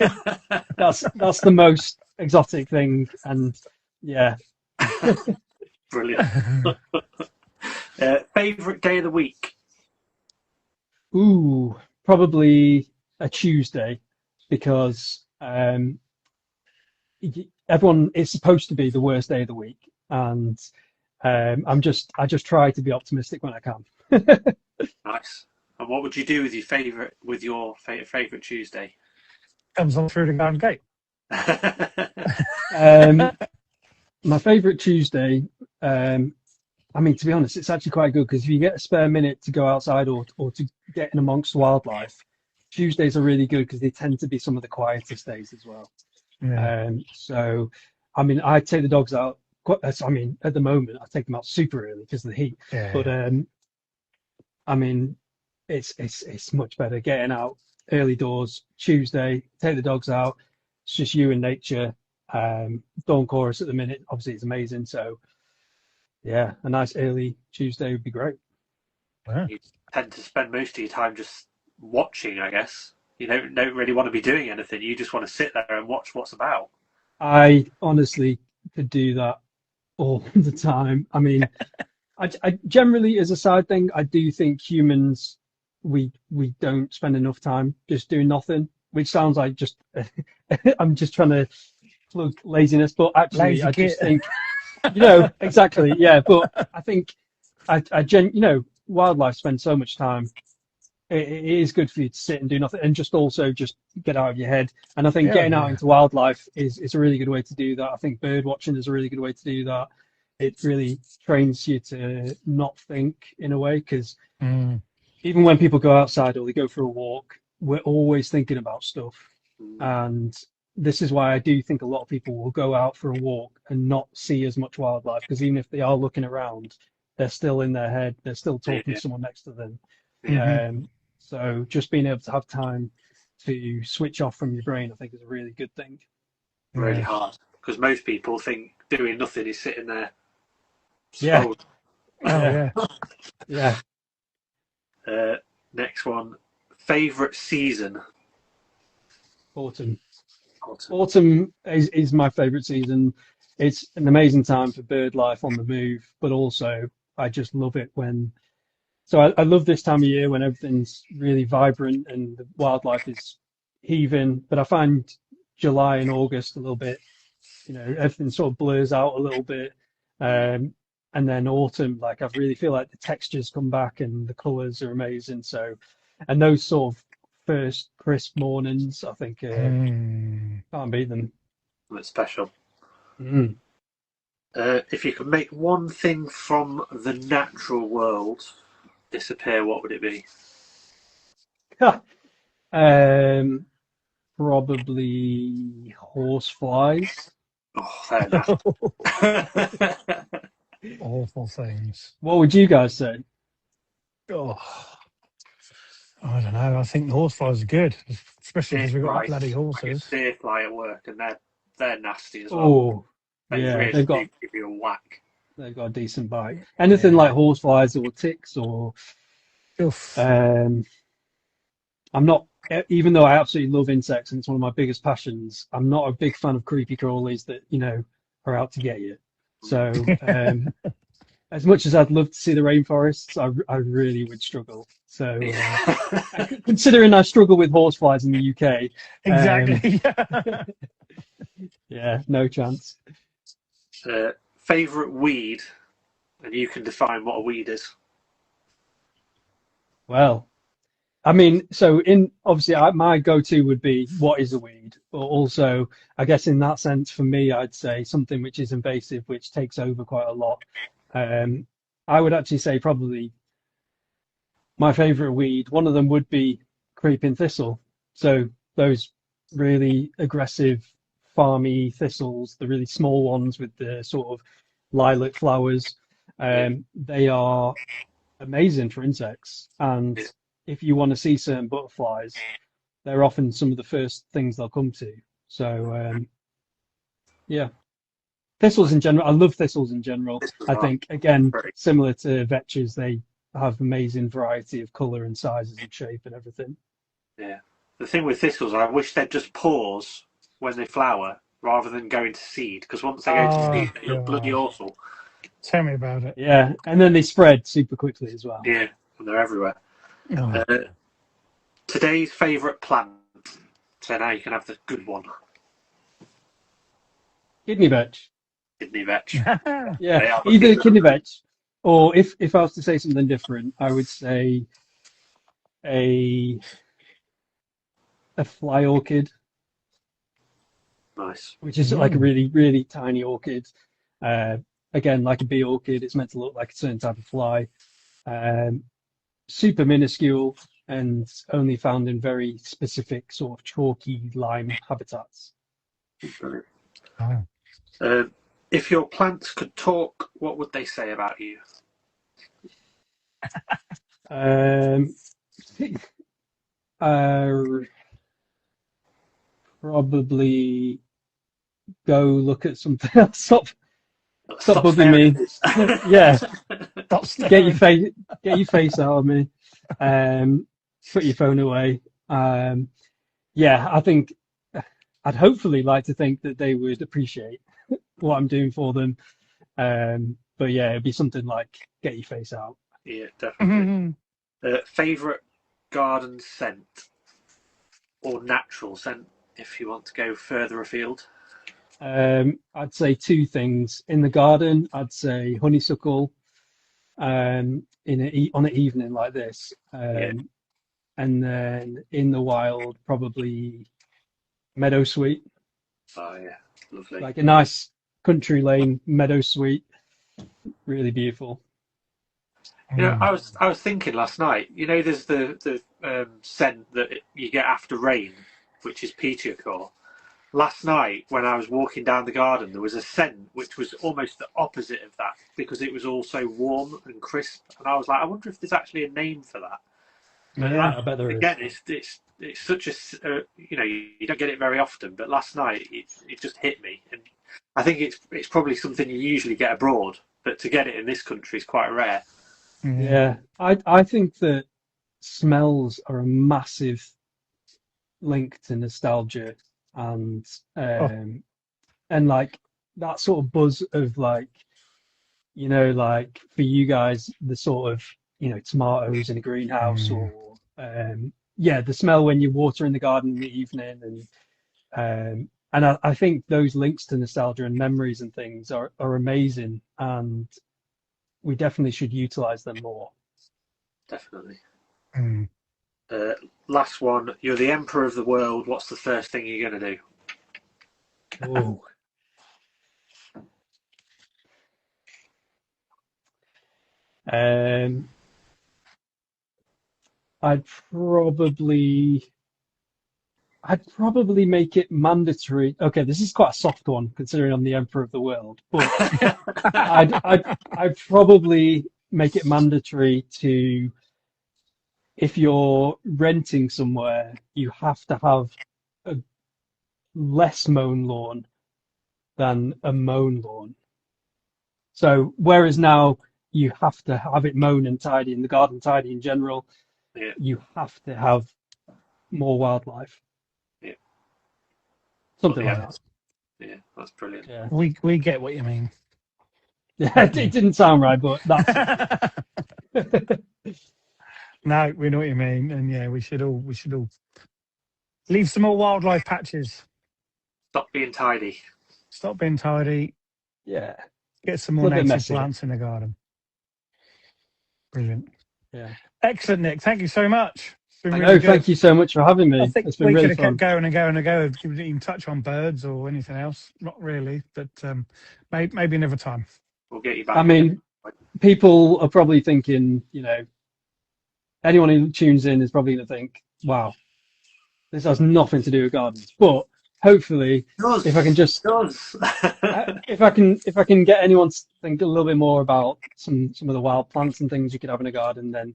that's the most exotic thing. And yeah, Brilliant. Favorite day of the week? ooh, probably a Tuesday because everyone it's supposed to be the worst day of the week, and I just try to be optimistic when I can. Nice. And what would you do with your favorite Tuesday? Comes on through the garden gate. My favorite Tuesday, I mean, to be honest, it's actually quite good because if you get a spare minute to go outside or to get in amongst wildlife, Tuesdays are really good because they tend to be some of the quietest days as well. Yeah. So, I mean, I take the dogs out. I mean, at the moment, I take them out super early because of the heat. Yeah. But I mean, it's much better getting out early doors Tuesday. Take the dogs out. It's just you and nature. Dawn chorus at the minute, obviously, it's amazing. So, yeah, a nice early Tuesday would be great. Yeah. You tend to spend most of your time just watching, I guess. You don't really want to be doing anything. You just want to sit there and watch what's about. I honestly could do that all the time. I mean, I generally, as a side thing, I do think humans, we don't spend enough time just doing nothing, which sounds like just I'm just trying to plug laziness, but actually, Lazy I kid. just think, exactly, yeah. But I think wildlife spends so much time. It is good for you to sit and do nothing and just get out of your head. And I think getting out into wildlife is a really good way to do that. I think bird watching is a really good way to do that. It really trains you to not think in a way because even when people go outside or they go for a walk, we're always thinking about stuff. And this is why I do think a lot of people will go out for a walk and not see as much wildlife because even if they are looking around, they're still in their head. They're still talking to someone next to them. So just being able to have time to switch off from your brain, I think, is a really good thing. Really hard because most people think doing nothing is sitting there. Yeah. scrolling. Yeah. Next one. Favorite season? Autumn. Autumn is my favorite season. It's an amazing time for bird life on the move, but also I just love it when. So I love this time of year when everything's really vibrant and the wildlife is heaving. But I find July and August a little bit, everything sort of blurs out a little bit. And then autumn, like I really feel like the textures come back and the colours are amazing. So, and those sort of first crisp mornings, I think can't beat them. That's special. Mm. If you could make one thing from the natural world disappear, what would it be? Probably horseflies. Oh, fair enough. Awful things. What would you guys say? Oh, I don't know. I think the horseflies are good, especially because we've got bloody horses. Deer fly at work, and they're nasty as well. Oh, They yeah, really do give you a whack. They've got a decent bite. Anything like horseflies or ticks or I'm not, even though I absolutely love insects and it's one of my biggest passions, I'm not a big fan of creepy crawlies that, are out to get you. So as much as I'd love to see the rainforests, I really would struggle. So considering I struggle with horseflies in the UK. Exactly. Yeah, no chance. Favorite weed, and you can define what a weed is. Well, I mean, so obviously my go-to would be what is a weed, but also I guess in that sense for me I'd say something which is invasive, which takes over quite a lot. I would actually say probably my favorite weed, one of them would be creeping thistle. So those really aggressive farmy thistles, the really small ones with the sort of lilac flowers, they are amazing for insects. And if you want to see certain butterflies, they're often some of the first things they'll come to. So yeah, thistles in general. I love thistles in general. I think again, similar to vetches, they have amazing variety of colour and sizes and shape and everything. Yeah. The thing with thistles, I wish they'd just pause when they flower rather than go into seed, because once they go to seed, they look bloody awful. Tell me about it. Yeah, and then they spread super quickly as well. Yeah, and they're everywhere. Oh. Today's favourite plant. So now you can have the good one. Kidney vetch. Kidney vetch. Yeah, either kidney vetch, or if I was to say something different, I would say a fly orchid. Nice. Which is like a really, really tiny orchid. Again, like a bee orchid, it's meant to look like a certain type of fly. Super minuscule and only found in very specific sort of chalky lime habitats. Brilliant. Oh. If your plants could talk, what would they say about you? Probably go look at something else. Stop bugging me. Yeah. Stop get your face out of me. Put your phone away. Yeah, I think I'd hopefully like to think that they would appreciate what I'm doing for them. But yeah, it'd be something like get your face out. Yeah, definitely. Favourite garden scent or natural scent, if you want to go further afield? I'd say two things. In the garden, I'd say honeysuckle on an evening like this. And then in the wild, probably meadowsweet. Oh, yeah. Lovely. Like a nice country lane meadowsweet. Really beautiful. You know, I was thinking last night, you know, there's the scent that you get after rain, which is petrichor. Last night, when I was walking down the garden, there was a scent which was almost the opposite of that because it was also warm and crisp. And I was like, I wonder if there's actually a name for that. Yeah, I bet there is. Again, it's such a you know, you don't get it very often, but last night it just hit me, and I think it's probably something you usually get abroad, but to get it in this country is quite rare. Yeah, I think that smells are a massive link to nostalgia and like that sort of buzz of like, you know, like for you guys, the sort of, you know, tomatoes in a greenhouse or the smell when you water in the garden in the evening and I think those links to nostalgia and memories and things are amazing, and we definitely should utilize them more. Definitely. Last one. You're the emperor of the world. What's the first thing you're going to do? Oh. I'd probably make it mandatory. Okay, this is quite a soft one considering I'm the emperor of the world, but I'd probably make it mandatory to, if you're renting somewhere, you have to have a less mown lawn than a mown lawn. So whereas now you have to have it mown and tidy and the garden tidy in general, you have to have more wildlife. Yeah. Something like that. Yeah, that's brilliant. Yeah. We get what you mean. Yeah, it didn't sound right, but that's No, we know what you mean, and yeah, we should all leave some more wildlife patches. Stop being tidy. Stop being tidy. Yeah. Get some more native plants in the garden. Brilliant. Yeah. Excellent, Nick. Thank you so much. Thank you so much for having me. I think it's been we really could have fun. kept going and go. We didn't even touch on birds or anything else. Not really, but maybe another time. We'll get you back. I mean, people are probably thinking, you know, anyone who tunes in is probably going to think, wow, this has nothing to do with gardens. But hopefully, if I can just, if I can get anyone to think a little bit more about some of the wild plants and things you could have in a garden, then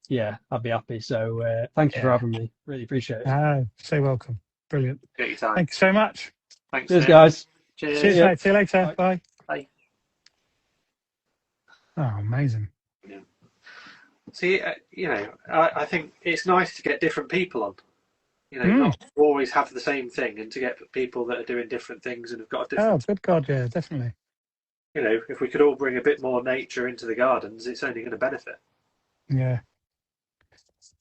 yeah, I'd be happy. So thank you for having me. Really appreciate it. So welcome. Brilliant. Get your time. Thank you so much. Thanks. Cheers, guys. Cheers. Mate. See you later. Bye. Bye. Oh, amazing. Yeah. See, I think it's nice to get different people on. Not to always have the same thing, and to get people that are doing different things and have got a different. Oh, good God, yeah, definitely. If we could all bring a bit more nature into the gardens, it's only going to benefit. Yeah.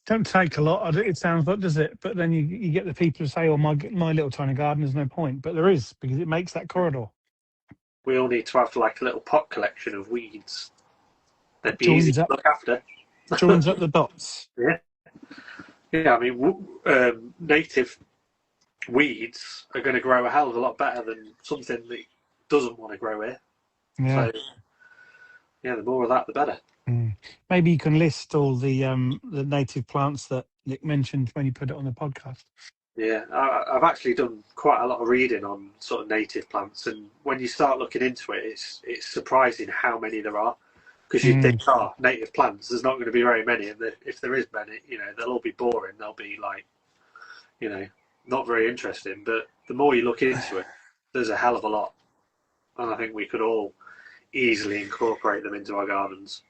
Don't take a lot, it sounds like, does it? But then you get the people who say, oh, my little tiny garden, there's no point. But there is, because it makes that corridor. We all need to have like a little pot collection of weeds. They'd be easy to look after. Joins up the dots. Yeah. Yeah, I mean, native weeds are going to grow a hell of a lot better than something that doesn't want to grow here. Yeah. So, yeah, the more of that, the better. Maybe you can list all the native plants that Nick mentioned when you put it on the podcast. Yeah, I've actually done quite a lot of reading on sort of native plants, and when you start looking into it, it's surprising how many there are. Because you think, native plants, there's not going to be very many, and if there is many, they'll all be boring. They'll be like, not very interesting. But the more you look into it, there's a hell of a lot, and I think we could all easily incorporate them into our gardens.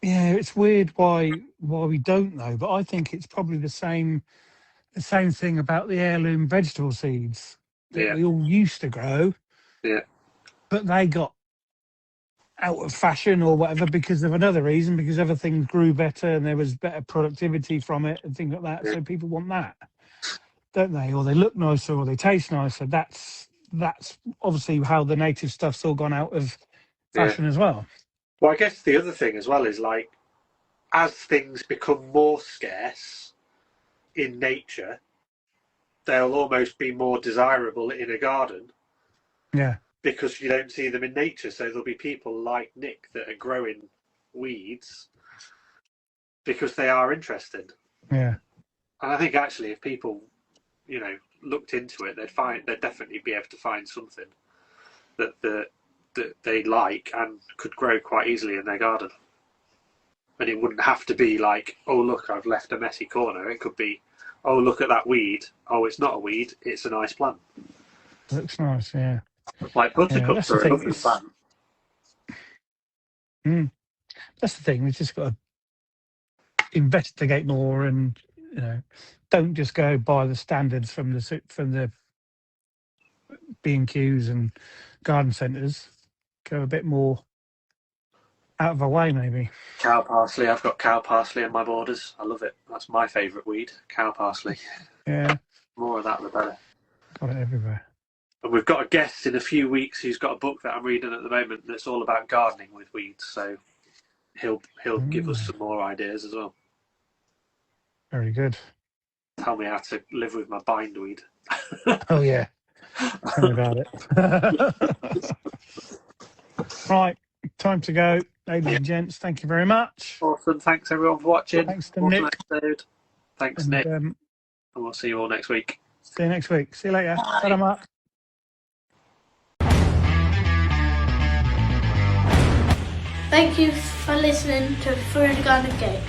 Yeah, it's weird why we don't know, but I think it's probably the same thing about the heirloom vegetable seeds that we all used to grow. Yeah, but they got out of fashion or whatever because of another reason, because other things grew better and there was better productivity from it and things like that. So people want that, don't they? Or they look nicer or they taste nicer. That's obviously how the native stuff's all gone out of fashion as well. Well, I guess the other thing as well is, like, as things become more scarce in nature, they'll almost be more desirable in a garden. Yeah. Because you don't see them in nature. So there'll be people like Nick that are growing weeds because they are interested. Yeah. And I think actually if people, looked into it, they'd definitely be able to find something that they like and could grow quite easily in their garden. And it wouldn't have to be like, oh, look, I've left a messy corner. It could be, oh, look at that weed. Oh, it's not a weed. It's a nice plant. Looks nice, yeah. Like buttercups are a lovely plant. That's the thing. We've just got to investigate more, and don't just go by the standards from the B&Qs and garden centres. Go a bit more out of our way, maybe. Cow parsley. I've got cow parsley in my borders. I love it. That's my favourite weed. Cow parsley. Yeah. More of that, the better. Got it everywhere. And we've got a guest in a few weeks who's got a book that I'm reading at the moment that's all about gardening with weeds. So he'll give us some more ideas as well. Very good. Tell me how to live with my bindweed. Oh yeah. Tell me about it. Right, time to go, ladies and gents. Thank you very much. Awesome. Thanks everyone for watching. Thanks to Nick. Episode. Thanks, Nick. And we'll see you all next week. See you next week. See you later. Bye. Mark. Thank you for listening to Through the Garden Gate.